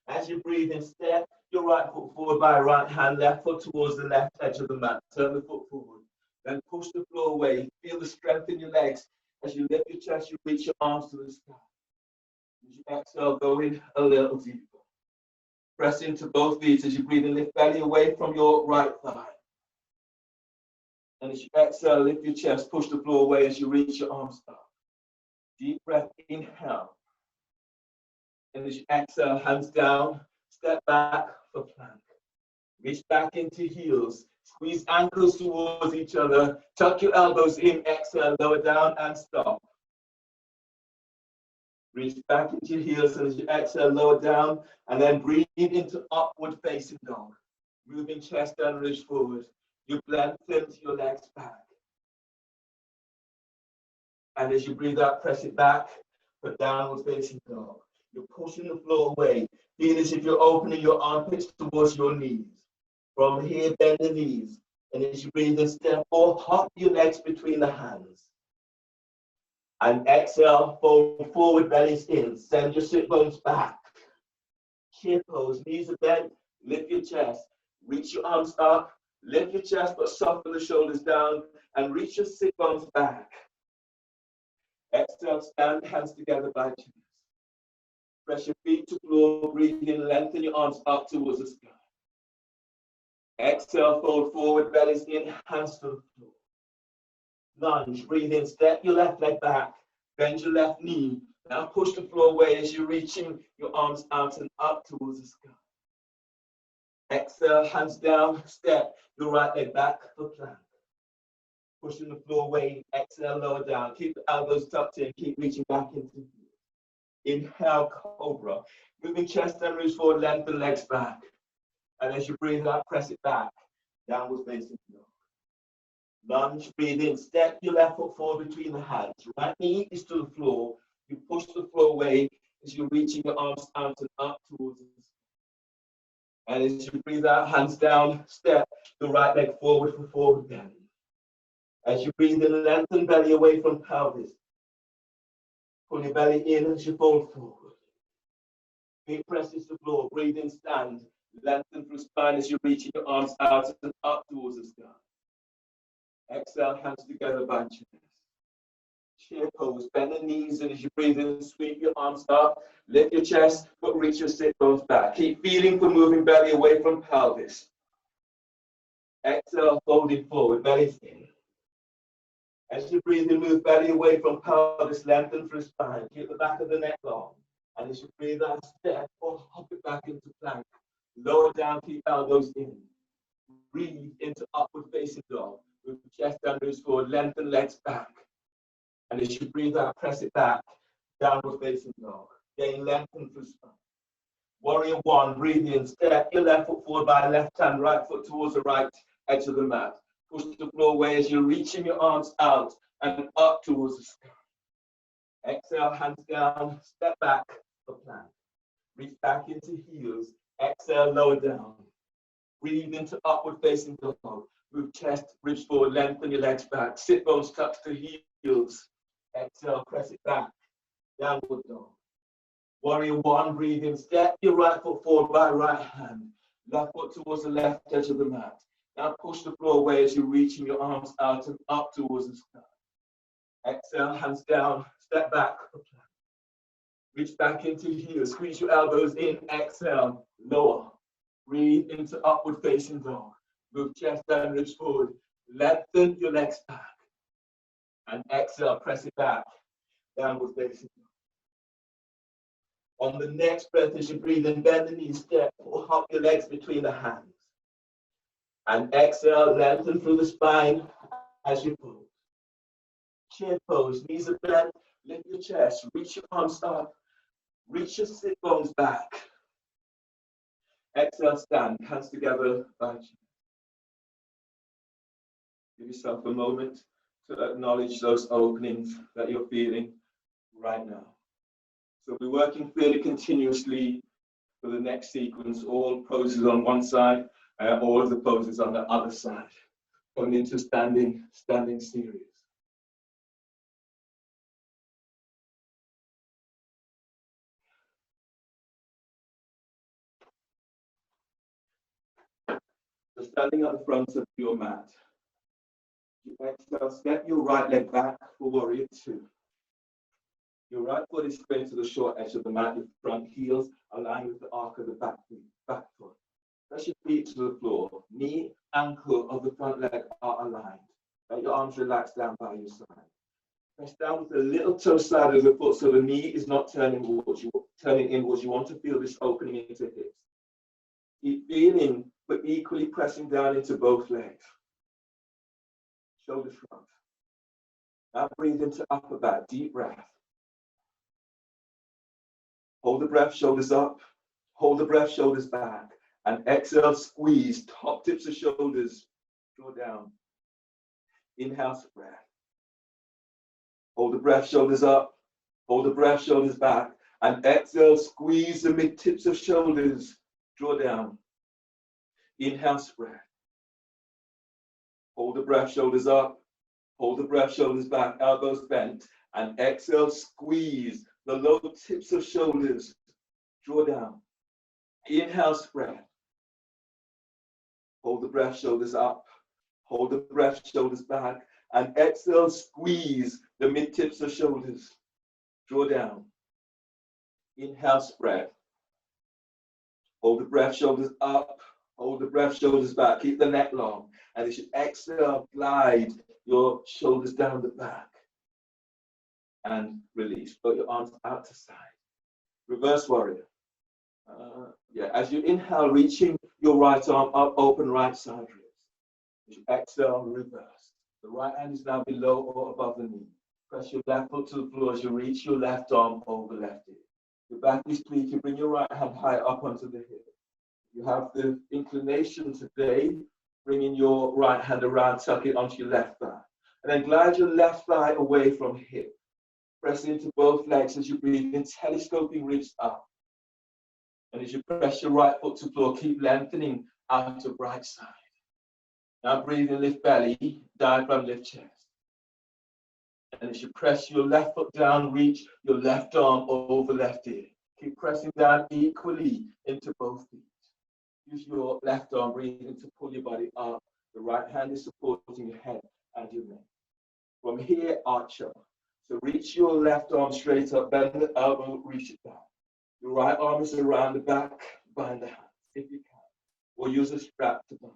As you breathe in, step your right foot forward by right hand, left foot towards the left edge of the mat. Turn the foot forward. Then push the floor away. Feel the strength in your legs. As you lift your chest, you reach your arms to the sky. As you exhale, go in a little deeper. Press into both feet as you breathe and lift belly away from your right thigh. And as you exhale, lift your chest, push the floor away as you reach your arms up. Deep breath, inhale. And as you exhale, hands down, step back for plank. Reach back into heels. Squeeze ankles towards each other. Tuck your elbows in, exhale, lower down and stop. Reach back into your heels, and as you exhale, lower down, and then breathe into upward facing dog. Moving chest and ribs forward. You lengthen your legs back. And as you breathe out, press it back for downward facing dog. You're pushing the floor away. Feel as if you're opening your armpits towards your knees. From here, bend the knees. And as you breathe in, step or hop your legs between the hands. And exhale, fold forward, bellies in. Send your sit bones back. Chair pose, knees are bent. Lift your chest. Reach your arms up. Lift your chest, but soften the shoulders down. And reach your sit bones back. Exhale, stand, hands together by chest. Press your feet to floor. Breathe in, lengthen your arms up towards the sky. Exhale, fold forward, bellies in, hands to the floor. Lunge, breathe in, step your left leg back, bend your left knee. Now push the floor away as you're reaching your arms out and up towards the sky. Exhale, hands down, step your right leg back for plank. Pushing the floor away, exhale, lower down. Keep the elbows tucked in, keep reaching back into the heels. Inhale, cobra. Moving chest and ribs forward, lengthen legs back. And as you breathe out, press it back. Downward facing dog. Lunge, breathe in, step your left foot forward between the hands. Right knee is to the floor. You push the floor away as you're reaching your arms out and up towards us. And as you breathe out, hands down, step the right leg forward for forward bend. As you breathe in, lengthen belly away from pelvis. Pull your belly in as you fold forward. Feet presses the floor, breathe in, stand. Lengthen through spine as you're reaching your arms out and up towards the sky. Exhale, hands together by chest. Chair pose, bend the knees, and as you breathe in, sweep your arms up, lift your chest, but reach your sit bones back. Keep feeling for moving belly away from pelvis. Exhale, folding forward, belly in. As you breathe in, move belly away from pelvis, lengthen through spine. Keep the back of the neck long. And as you breathe out, step or hop it back into plank. Lower down, keep elbows in. Breathe into upward facing dog. Move the chest down, moves forward, lengthen legs back. And as you breathe out, press it back. Downward facing dog. Gain lengthen through spine. Warrior one, breathe in, step your left foot forward by left hand, right foot towards the right edge of the mat. Push the floor away as you're reaching your arms out and up towards the sky. Exhale, hands down, step back for plank. Reach back into heels. Exhale, lower down. Breathe into upward facing dog. Move chest, ribs forward, lengthen your legs back. Sit bones touch the heels. Exhale, press it back. Downward dog. Warrior one, breathe in. Step your right foot forward by right hand. Left foot towards the left edge of the mat. Now push the floor away as you're reaching your arms out and up towards the sky. Exhale, hands down, step back for plank. Reach back into heels, squeeze your elbows in, exhale, lower. Breathe into upward facing dog. Move chest down, ribs forward. Lengthen your legs back. And exhale, press it back. Downward facing dog. On the next breath, as you breathe in, bend the knees, step, or hop your legs between the hands. And exhale, lengthen through the spine as you pose. Chair pose, knees are bent, lift your chest, reach your arms up, reach your sit bones back. Exhale, stand, hands together by chest. Give yourself a moment to acknowledge those openings that you're feeling right now. So we're working fairly continuously for the next sequence, all poses on one side, all of the poses on the other side, going into standing series. So standing at the front of your mat, you exhale, step your right leg back for warrior two. Your right foot is straight to the short edge of the mat, your front heels align with the arc of the back foot. Press your feet to the floor. Knee, ankle of the front leg are aligned. Let your arms relax down by your side. Press down with the little toe side of the foot so the knee is not turning inwards. You want to feel this opening into hips. Keep feeling, but equally pressing down into both legs. Shoulders front. Now breathe into upper back, deep breath. Hold the breath, shoulders up. Hold the breath, shoulders back. And exhale, squeeze, top tips of shoulders, draw down. Inhale, spread. Hold the breath, shoulders up. Hold the breath, shoulders back. And exhale, squeeze the mid tips of shoulders, draw down. Inhale, spread. Hold the breath, shoulders up. Hold the breath, shoulders back, elbows bent. And exhale, squeeze the low tips of shoulders, draw down. Inhale, spread. Hold the breath, shoulders up. Hold the breath, shoulders back. And exhale, squeeze the mid tips of shoulders, draw down. Inhale, spread. Hold the breath, shoulders up. Hold the breath, shoulders back. Keep the neck long. And as you exhale, glide your shoulders down the back. And release. Put your arms out to side. Reverse warrior. As you inhale, reaching your right arm up, open right side ribs. As you exhale, reverse. The right hand is now below or above the knee. Press your left foot to the floor as you reach your left arm over left hip. Your back is tweaking. Bring your right hand high up onto the hip. You have the inclination today, bringing your right hand around, tuck it onto your left thigh. And then glide your left thigh away from hip. Press into both legs as you breathe in, telescoping ribs up. And as you press your right foot to floor, keep lengthening out to right side. Now breathe in, lift belly, diaphragm, lift chest. And as you press your left foot down, reach your left arm over left ear. Keep pressing down equally into both feet. Use your left arm, breathing to pull your body up. The right hand is supporting your head and your neck. From here, arch up. So reach your left arm straight up, bend the elbow, reach it down. Your right arm is around the back, bind the hands if you can. Or use a strap to bind.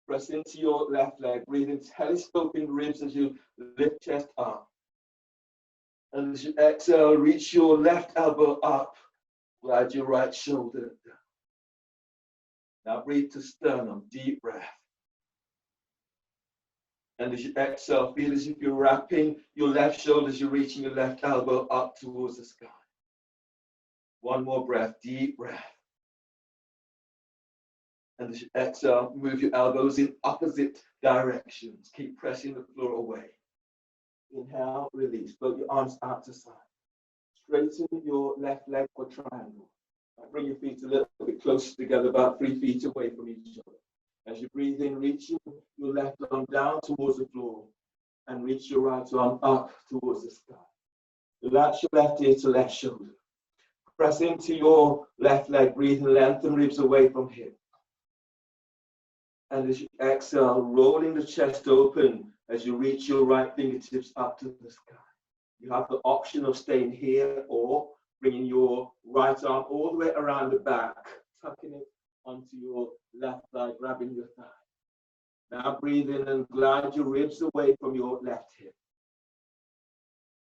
Press into your left leg, breathing, telescoping ribs as you lift chest up. And as you exhale, reach your left elbow up, glide your right shoulder down. Now breathe to sternum, deep breath. And as you exhale, feel as if you're wrapping your left shoulder as you're reaching your left elbow up towards the sky. One more breath, deep breath. And as you exhale, move your elbows in opposite directions. Keep pressing the floor away. Inhale, release. Float your arms out to side. Straighten your left leg for triangle. Bring your feet a little bit closer together, about 3 feet away from each other. As you breathe in, reaching your left arm down towards the floor and reach your right arm up towards the sky. Relax your left ear to left shoulder. Press into your left leg, breathing, lengthen ribs away from hip. And as you exhale, rolling the chest open as you reach your right fingertips up to the sky. You have the option of staying here or bringing your right arm all the way around the back, tucking it onto your left thigh, grabbing your thigh. Now breathe in and glide your ribs away from your left hip.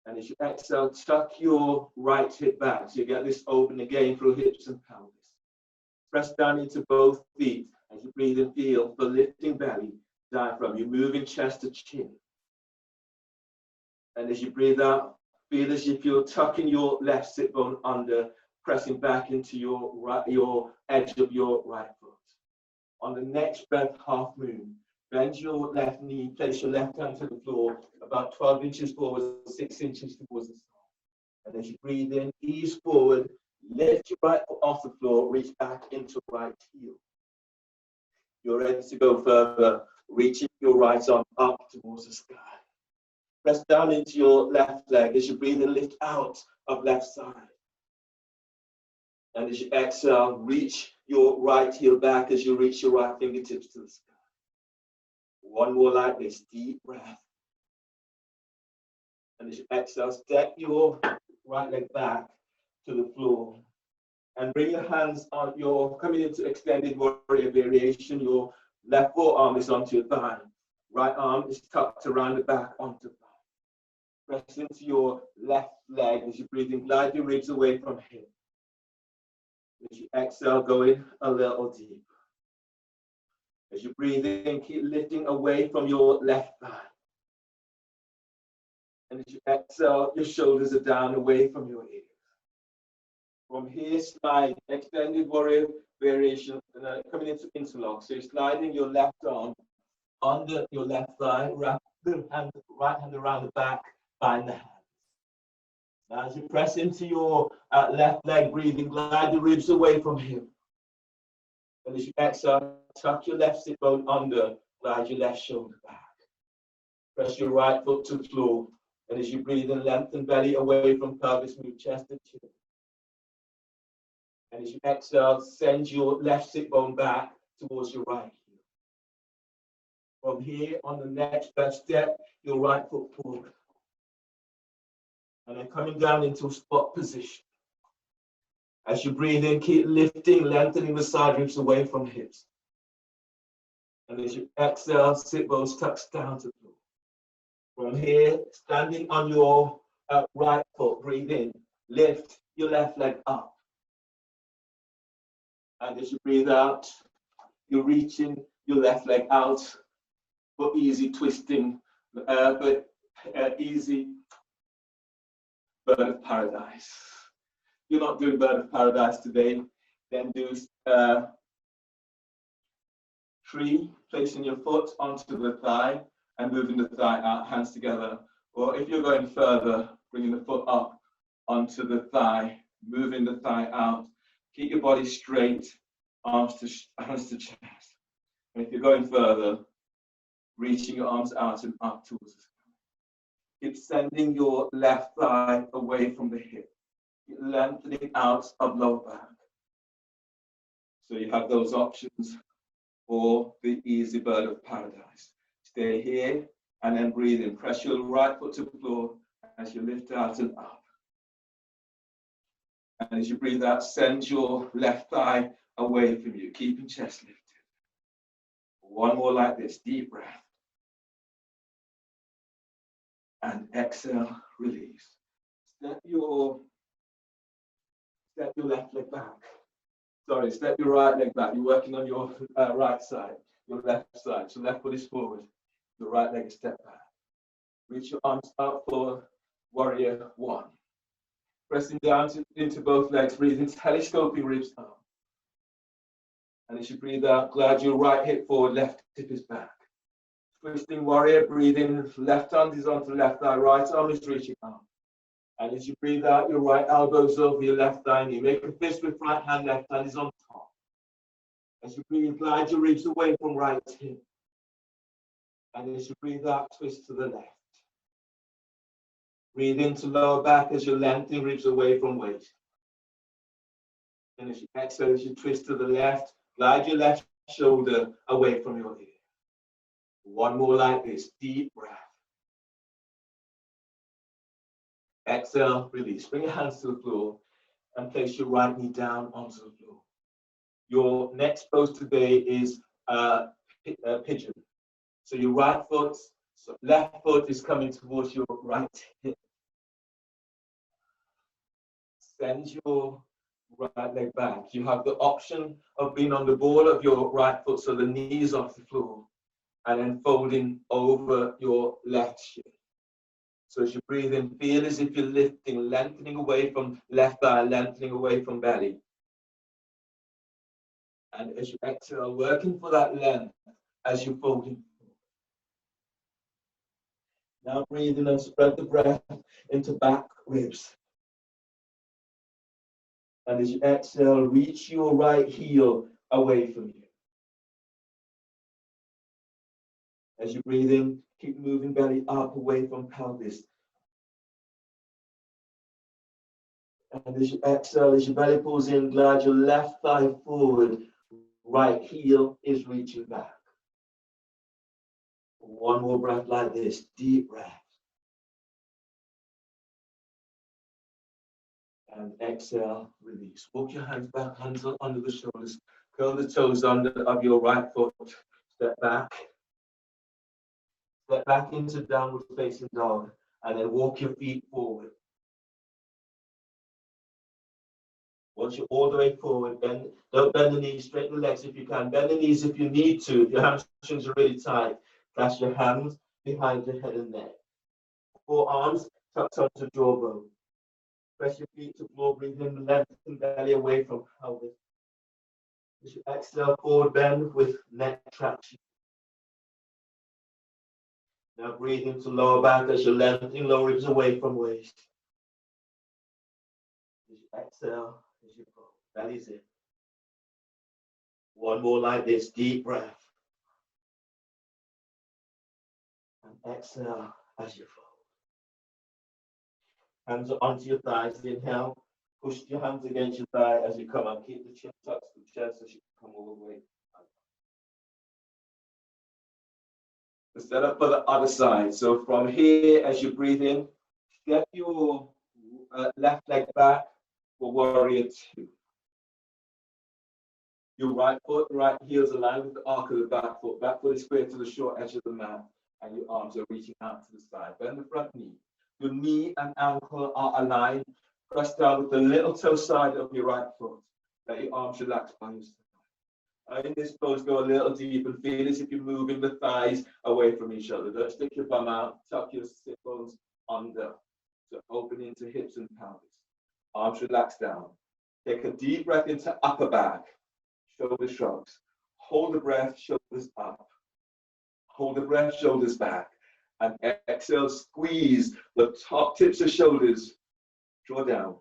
And as you exhale, tuck your right hip back. So you get this open again through hips and pelvis. Press down into both feet. As you breathe in, feel the lifting belly, diaphragm. You're moving chest to chin. And as you breathe out, feel as if you're tucking your left sit bone under, pressing back into your edge of your right foot. On the next breath, half moon. Bend your left knee, place your left hand to the floor, about 12 inches forward, 6 inches towards the side. And as you breathe in, ease forward, lift your right foot off the floor, reach back into right heel. You're ready to go further, reaching your right arm up towards the sky. Press down into your left leg as you breathe in, lift out of left side. And as you exhale, reach your right heel back as you reach your right fingertips to the sky. One more like this, deep breath. And as you exhale, step your right leg back to the floor. And bring your hands on your, coming into extended warrior variation. Your left forearm is onto your thigh. Right arm is tucked around the back onto the thigh. Press into your left leg as you breathe in, glide your ribs away from hip. As you exhale, go in a little deeper. As you breathe in, keep lifting away from your left thigh. And as you exhale, your shoulders are down away from your ears. From here, slide, extended warrior variation, coming into interlock. So you're sliding your left arm under your left thigh, wrap the right hand around the back, bind the hands. Now as you press into your left leg, breathing, glide the ribs away from him. And as you exhale, tuck your left sit bone under, glide your left shoulder back. Press your right foot to the floor. And as you breathe in, lengthen belly away from pelvis, move chest and chin. And as you exhale, send your left sit bone back towards your right heel. From here, on the next breath, step your right foot forward. And then coming down into a squat position. As you breathe in, keep lifting, lengthening the side ribs away from hips. And as you exhale, sit bones tucks down to the floor. From here, standing on your right foot, breathe in, lift your left leg up. And as you breathe out, you're reaching your left leg out for easy twisting, but easy bird of paradise. You're not doing bird of paradise today, then do 3, placing your foot onto the thigh and moving the thigh out, hands together. Or if you're going further, bringing the foot up onto the thigh, moving the thigh out. Keep your body straight, hands to chest. And if you're going further, reaching your arms out and up towards the sky. Keep sending your left thigh away from the hip. Keep lengthening out of lower back. So you have those options for the easy bird of paradise. Stay here and then breathe in. Press your right foot to the floor as you lift out and up. And as you breathe out, send your left thigh away from you, keeping chest lifted. One more like this, deep breath. And exhale, release. Step your left leg back. Sorry, step your right leg back. You're working on your right side, your left side. So left foot is forward, your right leg is step back. Reach your arms out for warrior 1. Pressing down into both legs, breathing, telescoping ribs up. And as you breathe out, glide your right hip forward, left hip is back. Twisting warrior, breathing, left hand is onto left thigh, right arm is reaching out. And as you breathe out, your right elbow is over your left thigh knee. Make a fist with right hand, left hand is on top. As you breathe, glide your ribs away from right hip. And as you breathe out, twist to the left. Breathe into lower back as you lengthen ribs away from waist. And as you exhale, as you twist to the left, glide your left shoulder away from your ear. One more like this, deep breath. Exhale, release. Bring your hands to the floor and place your right knee down onto the floor. Your next pose today is pigeon. So your right foot, left foot is coming towards your right hip. Send your right leg back. You have the option of being on the ball of your right foot, so the knee is off the floor, and then folding over your left shin. So as you breathe in, feel as if you're lifting, lengthening away from left thigh, lengthening away from belly. And as you exhale, working for that length as you're folding. Now breathe in and spread the breath into back ribs. And as you exhale, reach your right heel away from you. As you breathe in, keep moving belly up away from pelvis. And as you exhale, as your belly pulls in, glide your left thigh forward. Right heel is reaching back. One more breath like this, deep breath. And exhale, release. Walk your hands back, hands under the shoulders. Curl the toes under of your right foot. Step back. Step back into downward facing dog. And then walk your feet forward. Once you're all the way forward, don't bend the knees, straighten the legs if you can. Bend the knees if you need to. If your hamstrings are really tight, clasp your hands behind your head and neck. Forearms tucked onto jawbone. Press your feet to floor, breathe in, lengthen belly away from pelvis. As you exhale, forward bend with neck traction. Now breathe into lower back as you're lengthening lower ribs away from waist. As you exhale, as you go, belly's in. One more like this, deep breath. And exhale as you fold. Hands onto your thighs, inhale. Push your hands against your thigh as you come up. Keep the chin tucked to the chest as you come all the way. The setup for the other side. So from here, as you breathe in, step your left leg back for warrior 2. Your right foot, right heel is aligned with the arc of the back foot. Back foot is square to the short edge of the mat, and your arms are reaching out to the side. Bend the front knee. Your knee and ankle are aligned. Press down with the little toe side of your right foot. Let your arms relax by your side. In this pose, go a little deep and feel as if you're moving the thighs away from each other. Don't stick your bum out. Tuck your sit bones under. So open into hips and pelvis. Arms relax down. Take a deep breath into upper back. Shoulder shrugs. hold the breath, shoulders up. Hold the breath, shoulders back. And exhale, squeeze the top tips of shoulders, draw down.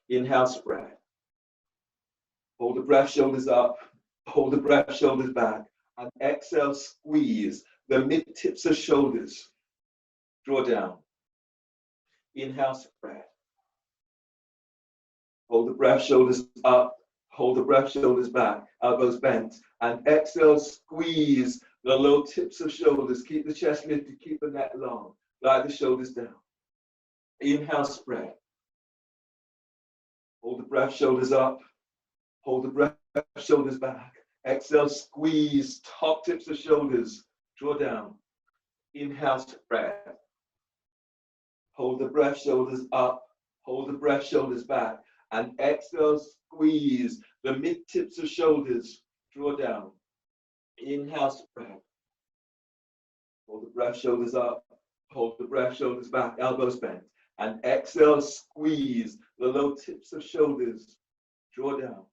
Inhale, spread. Hold the breath, shoulders up. Hold the breath, shoulders back. And exhale, squeeze the mid tips of shoulders, draw down. Inhale, spread. Hold the breath, shoulders up. Hold the breath, shoulders back, elbows bent. And exhale, squeeze the low tips of shoulders. Keep the chest lifted, keep the neck long. Glide the shoulders down. Inhale, spread. Hold the breath, shoulders up. Hold the breath, shoulders back. Exhale, squeeze top tips of shoulders. Draw down. Inhale, spread. Hold the breath, shoulders up. Hold the breath, shoulders back. And exhale, squeeze the mid tips of shoulders. Draw down. Inhale, spread. Hold the breath, shoulders up. Hold the breath, shoulders back, elbows bent. And exhale, squeeze the low tips of shoulders. Draw down.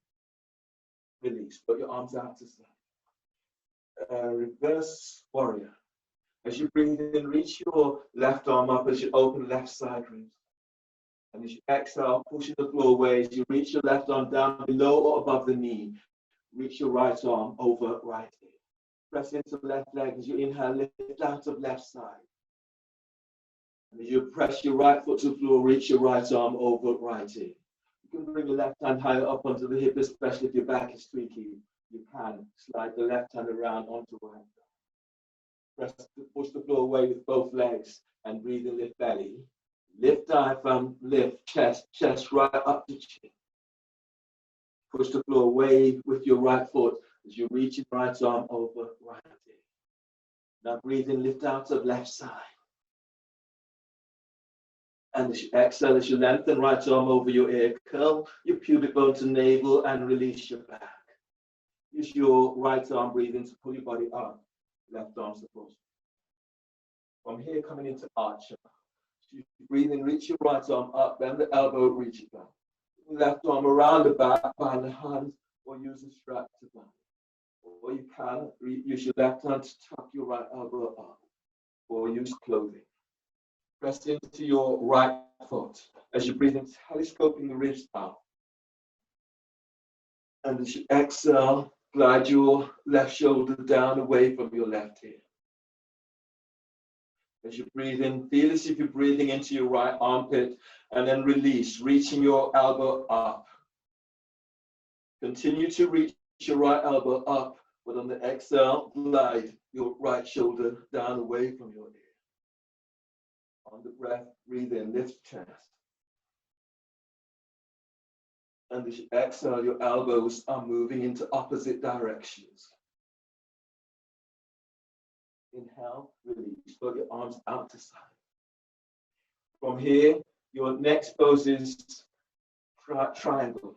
Release. Put your arms out to side. Reverse warrior. As you breathe in, reach your left arm up as you open left side ribs. And as you exhale, pushing the floor away, as you reach your left arm down below or above the knee, reach your right arm over right ear. Press into left leg as you inhale, lift out of left side. And as you press your right foot to the floor, reach your right arm over right ear. You can bring your left hand higher up onto the hip, especially if your back is tweaky. You can slide the left hand around onto right. Push the floor away with both legs and breathe and lift belly. Lift diaphragm, lift chest, chest right up to chin. Push the floor away with your right foot as you reach your right arm over right ear. Now breathe in, lift out of left side. And as you exhale, as you lengthen right arm over your ear, curl your pubic bone to navel and release your back. Use your right arm breathing to pull your body up. Left arm supports. From here, coming into archer. You breathe in, reach your right arm up, bend the elbow, reach it back. Left arm around the back, behind the hands, or use a strap to bind. Or you can use your left hand to tuck your right elbow up, or use clothing. Press into your right foot as you breathe in, telescoping the ribs out. And as you exhale, glide your left shoulder down away from your left ear. As you breathe in, feel as if you're breathing into your right armpit, and then release, reaching your elbow up. Continue to reach your right elbow up, but on the exhale, glide your right shoulder down away from your ear. On the breath, breathe in, lift chest. And as you exhale, your elbows are moving into opposite directions. Inhale, release, put your arms out to side. From here, your next pose is triangle.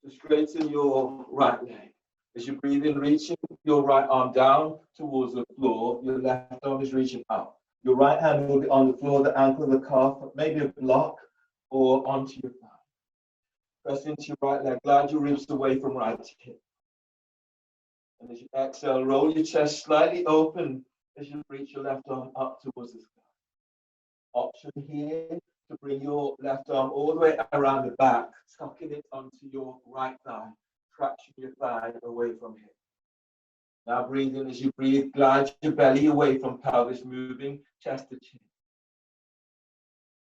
So straighten your right leg. As you breathe in, reaching your right arm down towards the floor, your left arm is reaching up. Your right hand will be on the floor, the ankle, the calf, maybe a block, or onto your thigh. Press into your right leg, glide your ribs away from right hip. And as you exhale, roll your chest slightly open as you reach your left arm up towards the sky. Option here to bring your left arm all the way around the back, tucking it onto your right thigh, traction your thigh away from hip. Now breathe in. As you breathe, glide your belly away from pelvis, moving chest to chin.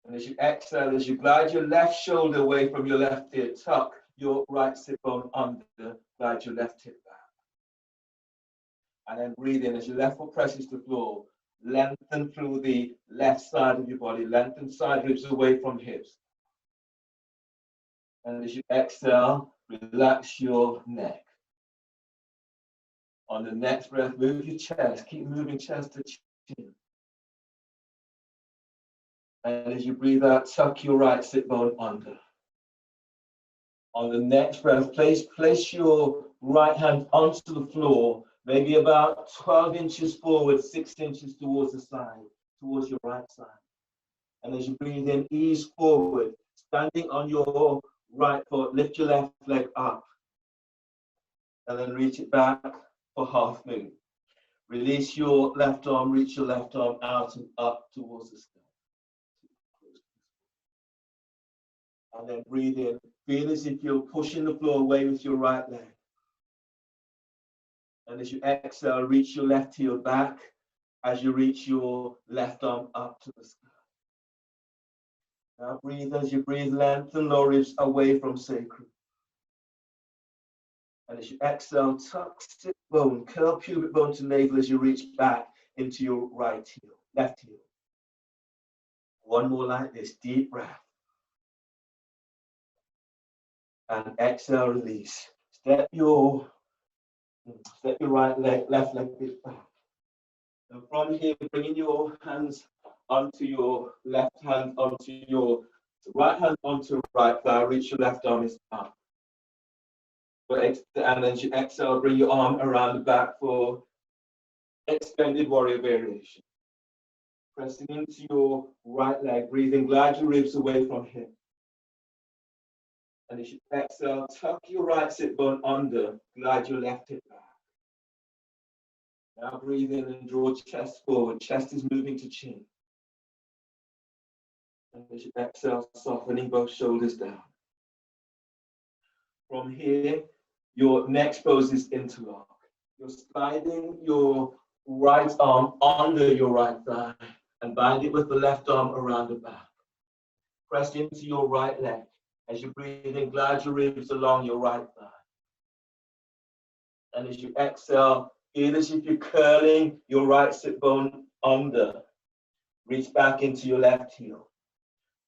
And as you exhale, as you glide your left shoulder away from your left ear, tuck your right sit bone under, glide your left hip back. And then breathe in. As your left foot presses the floor, lengthen through the left side of your body, lengthen side ribs away from hips. And as you exhale, relax your neck. On the next breath, move your chest. Keep moving chest to chin. And as you breathe out, tuck your right sit bone under. On the next breath, place your right hand onto the floor, maybe about 12 inches forward, 6 inches towards the side, towards your right side. And as you breathe in, ease forward, standing on your right foot, lift your left leg up. and then reach it back for half moon. Release your left arm, reach your left arm out and up towards the sky. And then breathe in. Feel as if you're pushing the floor away with your right leg. And as you exhale, reach your left heel back as you reach your left arm up to the sky. Now breathe as you breathe, lengthen lower ribs away from sacrum. And as you exhale, tuck sit bone, curl pubic bone to navel as you reach back into your right heel, left heel. One more like this, deep breath. And exhale, release. Step your right leg, left leg bit back. And from here, bringing your hands onto your left hand, onto your right hand, onto right thigh, reach your left arm is up. And then you exhale, bring your arm around the back for extended warrior variation. Pressing into your right leg, breathing, glide your ribs away from hip. And as you exhale, tuck your right sit bone under, glide your left hip back. Now breathe in and draw chest forward. Chest is moving to chin. And as you exhale, softening both shoulders down. From here, your next pose is interlock. You're sliding your right arm under your right thigh and bind it with the left arm around the back. Press into your right leg. As you breathe in, glide your ribs along your right thigh. And as you exhale, feel as if you're curling your right sit bone under. Reach back into your left heel.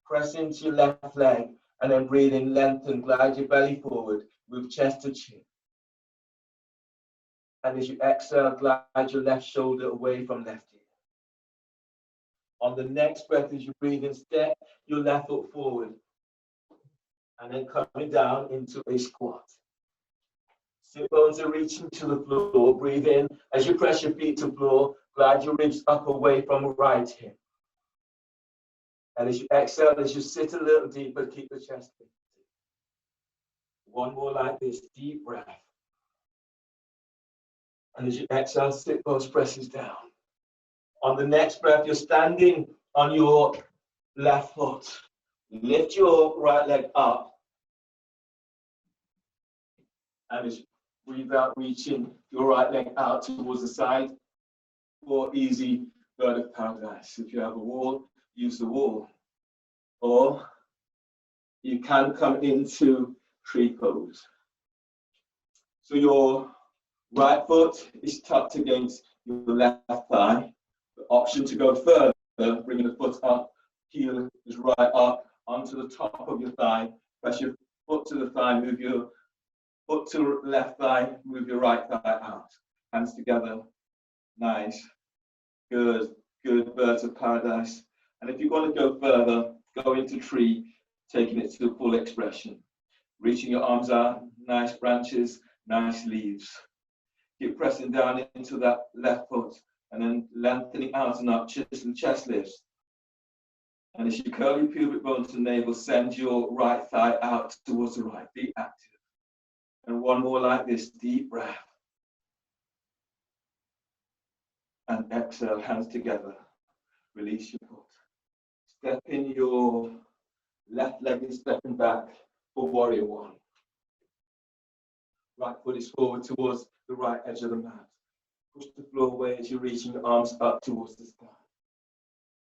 Press into your left leg, and then breathe in, lengthen, glide your belly forward, move chest to chin. And as you exhale, glide your left shoulder away from left ear. On the next breath, as you breathe in, step your left foot forward, and then coming down into a squat. Sit bones are reaching to the floor. Breathe in. As you press your feet to floor, glide your ribs up away from right hip. And as you exhale, as you sit a little deeper, keep the chest lifted. One more like this, deep breath. And as you exhale, sit bones presses down. On the next breath, you're standing on your left foot. Lift your right leg up. And as you breathe out, reaching your right leg out towards the side for easy bird of paradise. If you have a wall, use the wall. Or you can come into tree pose. So your right foot is tucked against your left thigh. The option to go further, bringing the foot up, heel is right up onto the top of your thigh. Press your foot to the thigh, move your foot to the left thigh, move your right thigh out. Hands together. Nice. Good. Good. Birds of paradise. And if you want to go further, go into tree, taking it to full expression. Reaching your arms out. Nice branches, nice leaves. Keep pressing down into that left foot and then lengthening out and up, chest lifts. And as you curl your pubic bone to navel, send your right thigh out towards the right. Be active. And one more like this, deep breath. And exhale, hands together. Release your foot. Step in your left leg is stepping back for warrior one. Right foot is forward towards the right edge of the mat. Push the floor away as you're reaching your arms up towards the sky.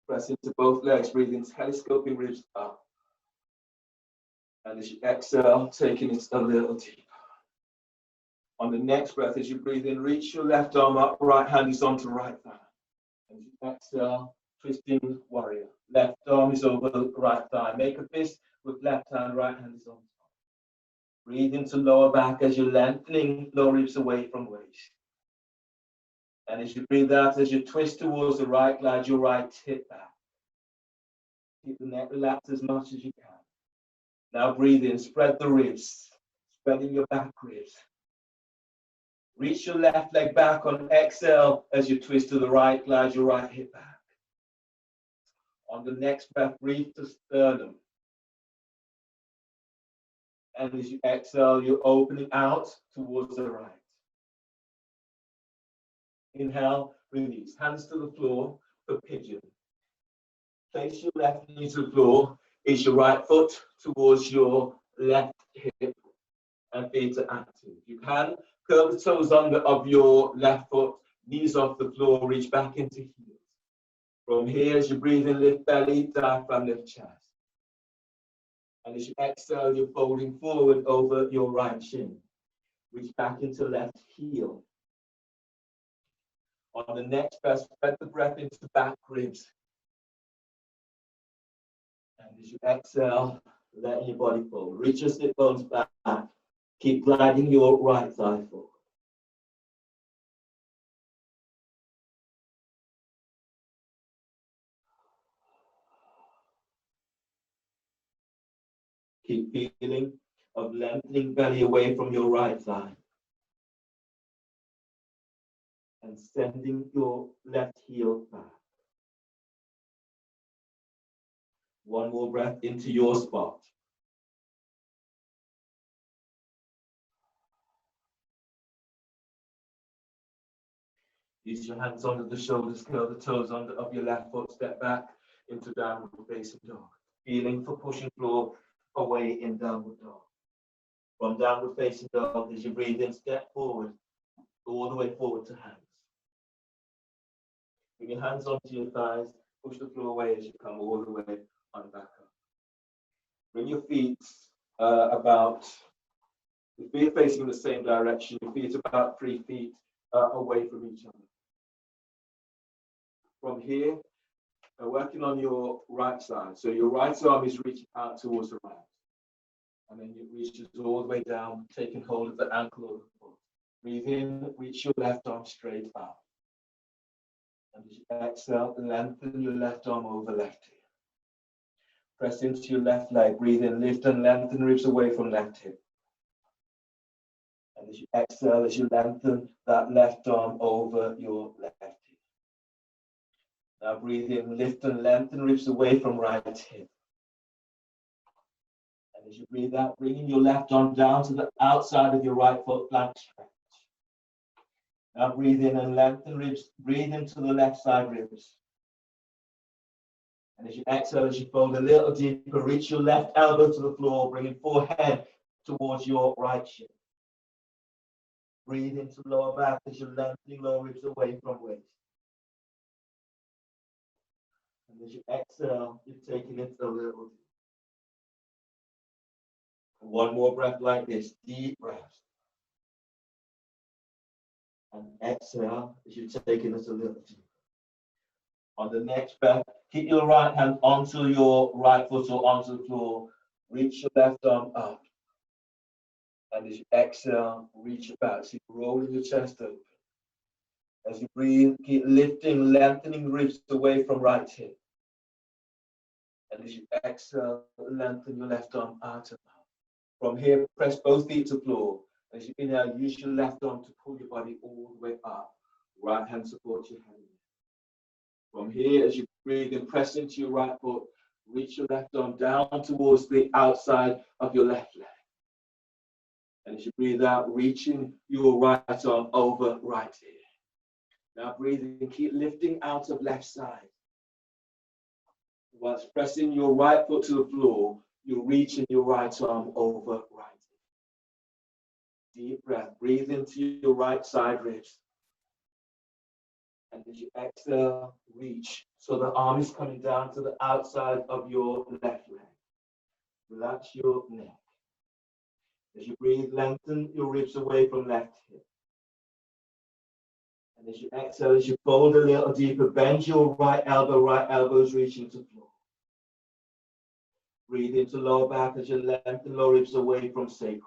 Press into both legs, breathing, telescoping ribs up. And as you exhale, taking it a little deeper. On the next breath, as you breathe in, reach your left arm up, right hand is onto right thigh. And you exhale, twisting warrior. Left arm is over the right thigh. Make a fist with left hand, right hand is on top. Breathe into lower back as you're lengthening lower ribs away from waist. And as you breathe out, as you twist towards the right, glide your right hip back. Keep the neck relaxed as much as you can. Now breathe in, spread the ribs, spreading your back ribs. Reach your left leg back on exhale as you twist to the right, glide your right hip back. On the next breath, breathe to sternum. And as you exhale, you're opening out towards the right. Inhale, release. Hands to the floor for pigeon. Place your left knee to the floor. Is your right foot towards your left hip and feet are active. You can curl the toes under of your left foot, knees off the floor, reach back into heels. From here, as you breathe in, lift belly, diaphragm, lift chest. And as you exhale, you're folding forward over your right shin. Reach back into left heel. On the next breath, spread the breath into back ribs. And as you exhale, let your body fold. Reach your sit bones back. Keep gliding your right thigh forward. Keep feeling of lengthening belly away from your right thigh. And sending your left heel back. One more breath into your spot. Use your hands under the shoulders, curl the toes under of your left foot, step back into downward facing dog. Feeling for pushing floor away in downward dog. From downward facing dog, as you breathe in, step forward, all the way forward to hands. Bring your hands onto your thighs, push the floor away as you come all the way on back up. Bring your feet the feet facing the same direction, your feet about 3 feet away from each other. From here, working on your right side. So your right arm is reaching out towards the right. And then it reaches all the way down, taking hold of the ankle or the foot. Breathe in, reach your left arm straight up. And as you exhale, lengthen your left arm over left hip. Press into your left leg. Breathe in, lift and lengthen ribs away from left hip. And as you exhale, as you lengthen that left arm over your left hip. Now breathe in, lift and lengthen ribs away from right hip. And as you breathe out, bringing your left arm down to the outside of your right foot, plank stretch. Now breathe in and lengthen ribs, breathe into the left side ribs. And as you exhale, as you fold a little deeper, reach your left elbow to the floor, bringing forehead towards your right shin. Breathe into lower back as you're lengthening lower ribs away from waist. And as you exhale, you're taking it a little deeper. One more breath like this, deep breath. And exhale as you're taking it a little deeper. On the next breath, keep your right hand onto your right foot or onto the floor. Reach your left arm up. And as you exhale, reach it back. So you're rolling your chest open. As you breathe, keep lifting, lengthening ribs away from right hip. And as you exhale, lengthen your left arm out and up. From here, press both feet to floor. As you inhale, use your left arm to pull your body all the way up. Right hand supports your hand. From here, as you breathe in, press into your right foot. Reach your left arm down towards the outside of your left leg. And as you breathe out, reaching your right arm over right ear. Now breathe in, keep lifting out of left side. Whilst pressing your right foot to the floor, you're reaching your right arm over right ear. Deep breath, breathe into your right side ribs. And as you exhale, reach. So the arm is coming down to the outside of your left leg. Relax your neck. As you breathe, lengthen your ribs away from left hip. And as you exhale, as you fold a little deeper, bend your right elbow is reaching to floor. Breathe into lower back as you lengthen lower ribs away from sacrum.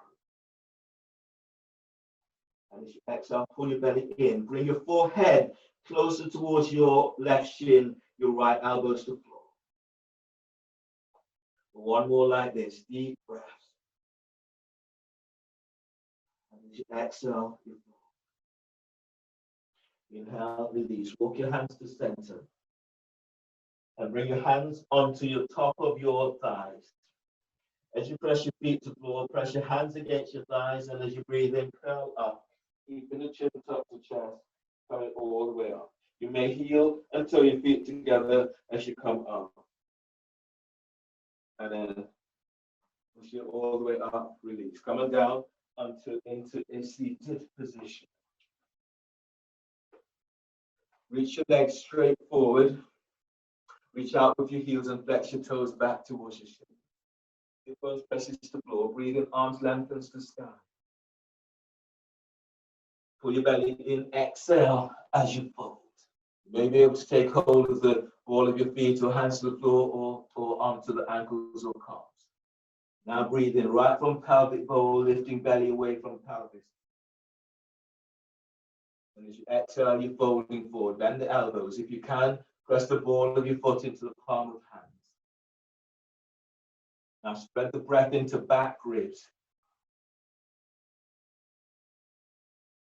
And as you exhale, pull your belly in. Bring your forehead closer towards your left shin, your right elbows to floor. One more like this, deep breath. And as you exhale, you floor. Inhale, release. Walk your hands to center. And bring your hands onto your top of your thighs. As you press your feet to floor, press your hands against your thighs, and as you breathe in, curl up. Keeping the chin tucked to chest. coming all the way up. You may heel until your feet together as you come up. And then push it all the way up, release. Coming down into a seated position. Reach your legs straight forward. Reach out with your heels and flex your toes back towards your shin. Your bones presses to the floor. Breathe in, arms lengthens to sky. Pull your belly in, exhale as you fold. You may be able to take hold of the ball of your feet or hands to the floor or onto the ankles or calves. Now breathe in right from pelvic bowl, lifting belly away from pelvis. And as you exhale, you're folding forward. Bend the elbows. If you can, press the ball of your foot into the palm of hands. Now spread the breath into back ribs.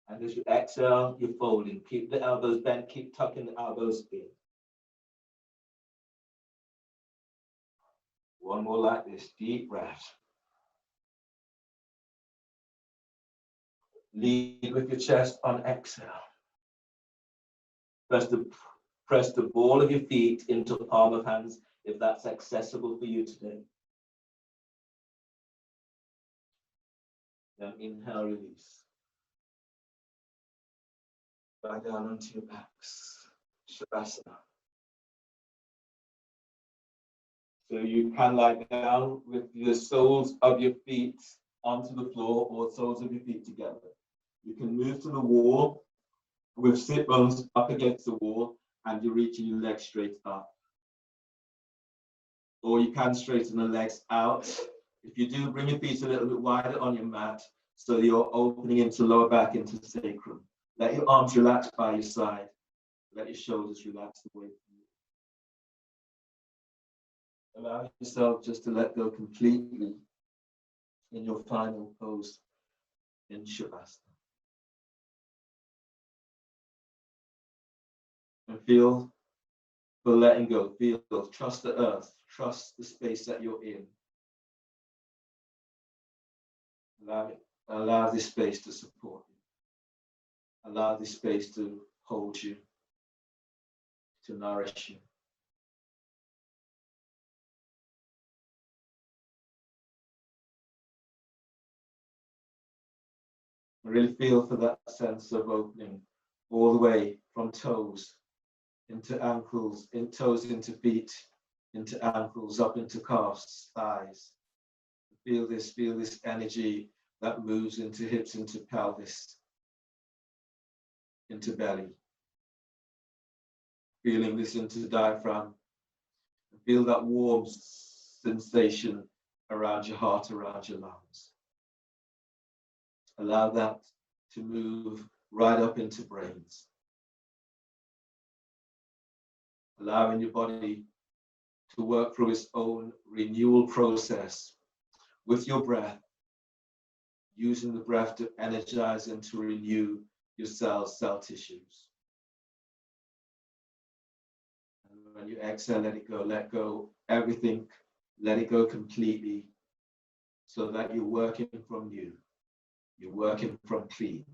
And as you exhale, you're folding. Keep the elbows bent, keep tucking the elbows in. One more like this, deep breath. Lead with your chest on exhale. Press the ball of your feet into the palm of hands if that's accessible for you today. Then inhale, release. Lie down onto your backs. Shavasana. So you can lie down with the soles of your feet onto the floor or soles of your feet together. You can move to the wall with sit bones up against the wall and you're reaching your legs straight up. Or you can straighten the legs out. If you do, bring your feet a little bit wider on your mat so you're opening into lower back, into sacrum. Let your arms relax by your side. Let your shoulders relax away from you. Allow yourself just to let go completely in your final pose in Shavasana. And feel the letting go. Feel, trust the earth. Trust the space that you're in. Allow this space to support you. Allow this space to hold you, to nourish you. Really feel for that sense of opening all the way from toes into ankles, toes into feet, into ankles, up into calves, thighs. Feel this energy that moves into hips, into pelvis, into belly. Feeling this into the diaphragm. Feel that warm sensation around your heart, around your lungs. Allow that to move right up into brains. Allowing your body to work through its own renewal process with your breath, using the breath to energize and to renew your cells, cell tissues. And when you exhale, let go everything, let it go completely so that you're working from new, you're working from clean.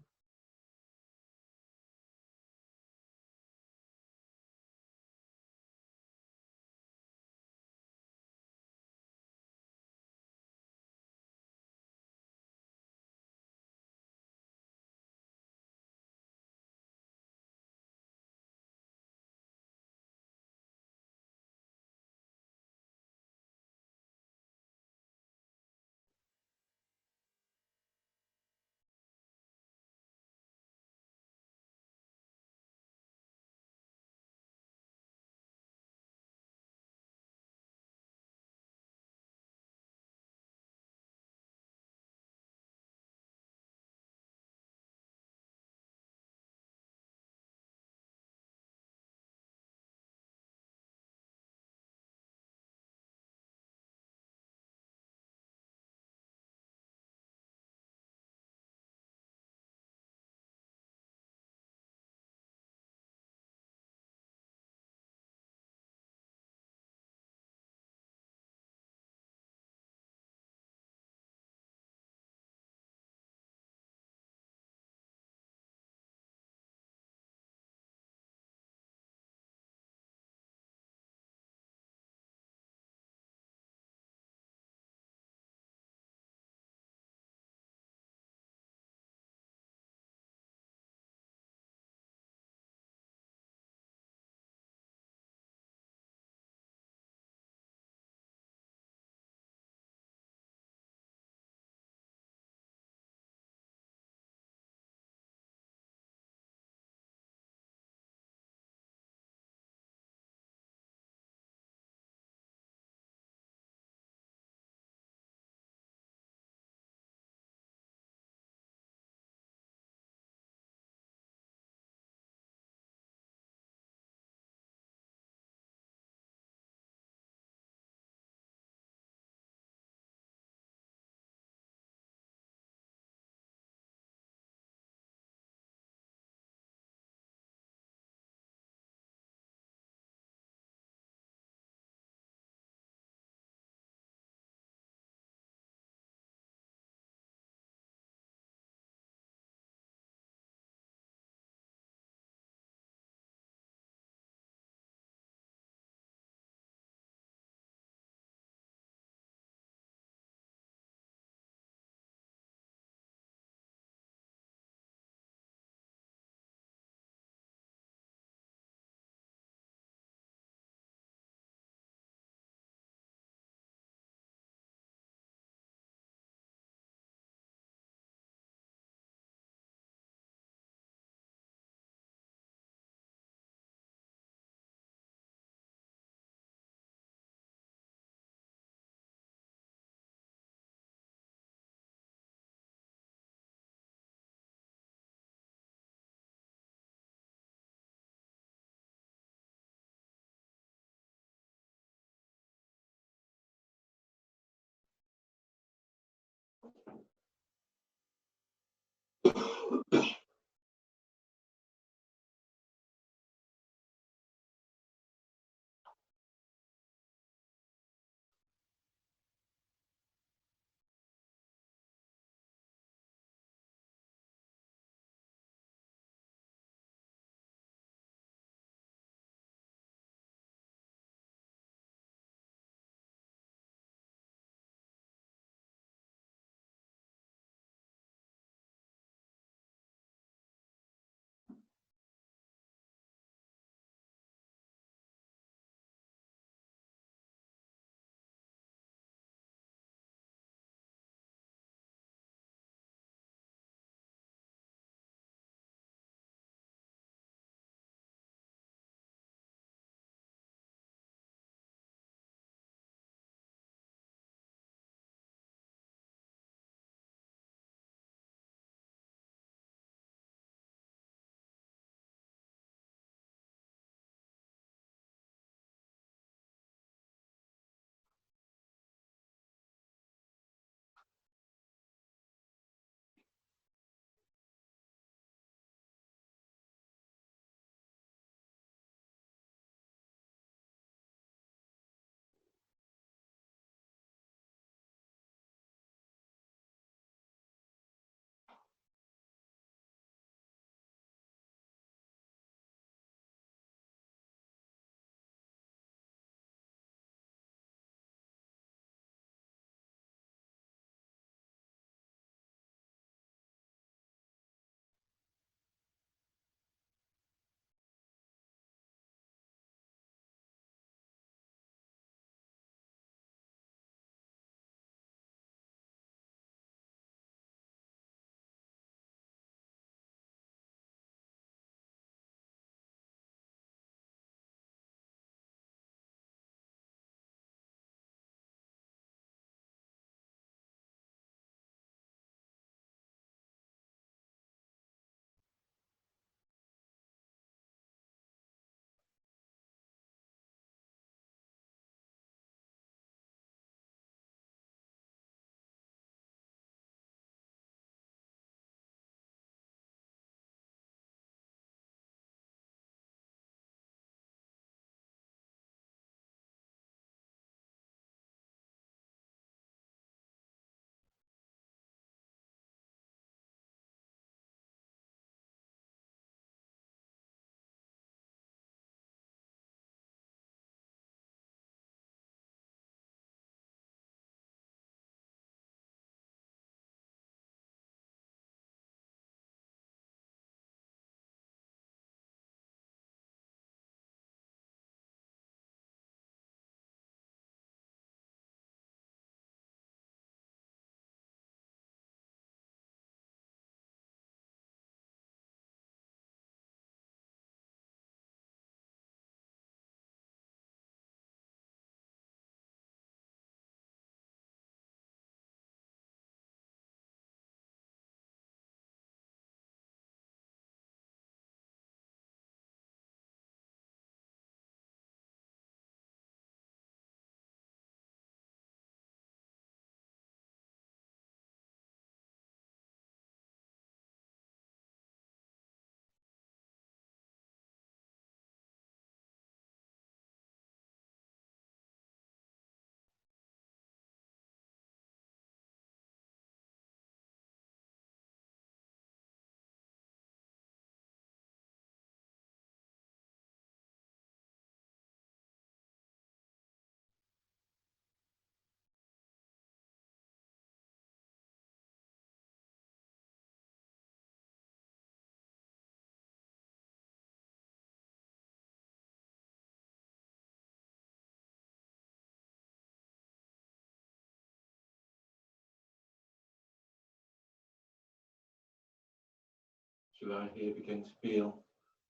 July here, begin to feel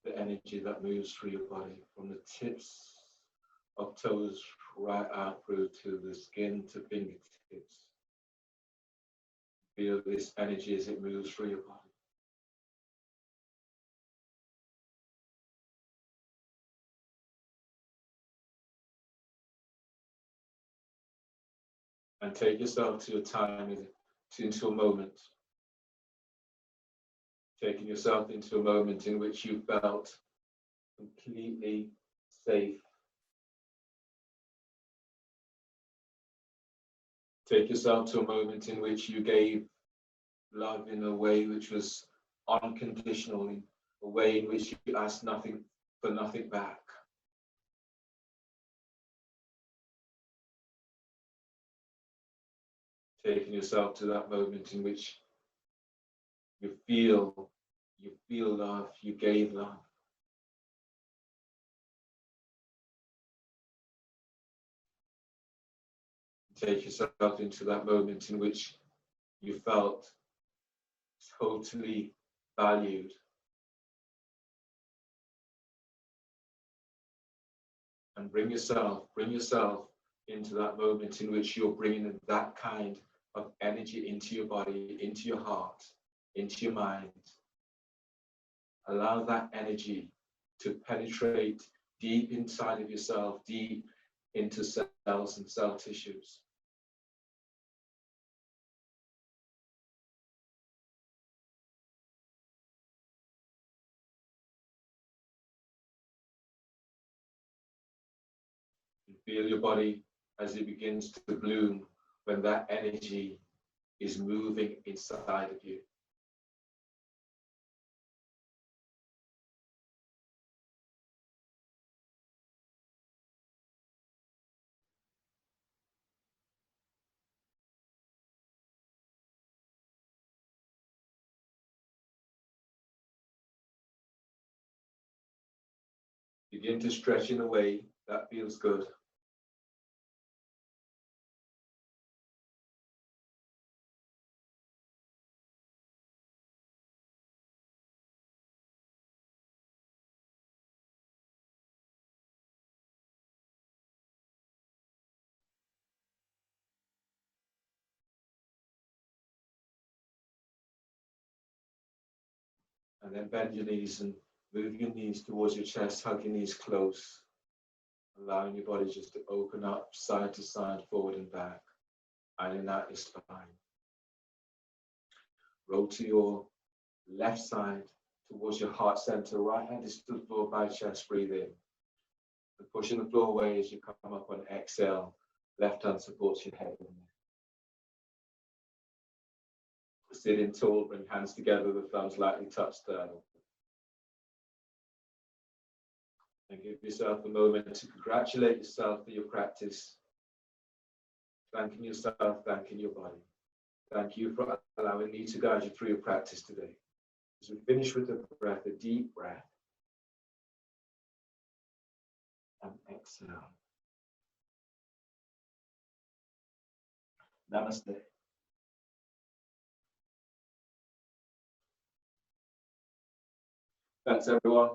the energy that moves through your body from the tips of toes right out through to the skin to fingertips. Feel this energy as it moves through your body. And take yourself to a time, into a moment. Taking yourself into a moment in which you felt completely safe. Take yourself to a moment in which you gave love in a way which was unconditional, a way in which you asked nothing for nothing back. Taking yourself to that moment in which you feel love, you gave love. Take yourself into that moment in which you felt totally valued. And bring yourself into that moment in which you're bringing that kind of energy into your body, into your heart, into your mind. Allow that energy to penetrate deep inside of yourself, deep into cells and cell tissues. You feel your body as it begins to bloom when that energy is moving inside of you. Begin to stretch in a way that feels good. And then bend your knees and move your knees towards your chest, hug your knees close, allowing your body just to open up side to side, forward and back, ironing out your spine. Roll to your left side towards your heart center, right hand is to the floor by chest, breathe in. And pushing the floor away as you come up on exhale, left hand supports your head. Sitting tall, bring hands together, the thumbs lightly touch sternum. And give yourself a moment to congratulate yourself for your practice. Thanking yourself, thanking your body. Thank you for allowing me to guide you through your practice today. As we finish with the breath, a deep breath. And exhale. Namaste. Thanks, everyone.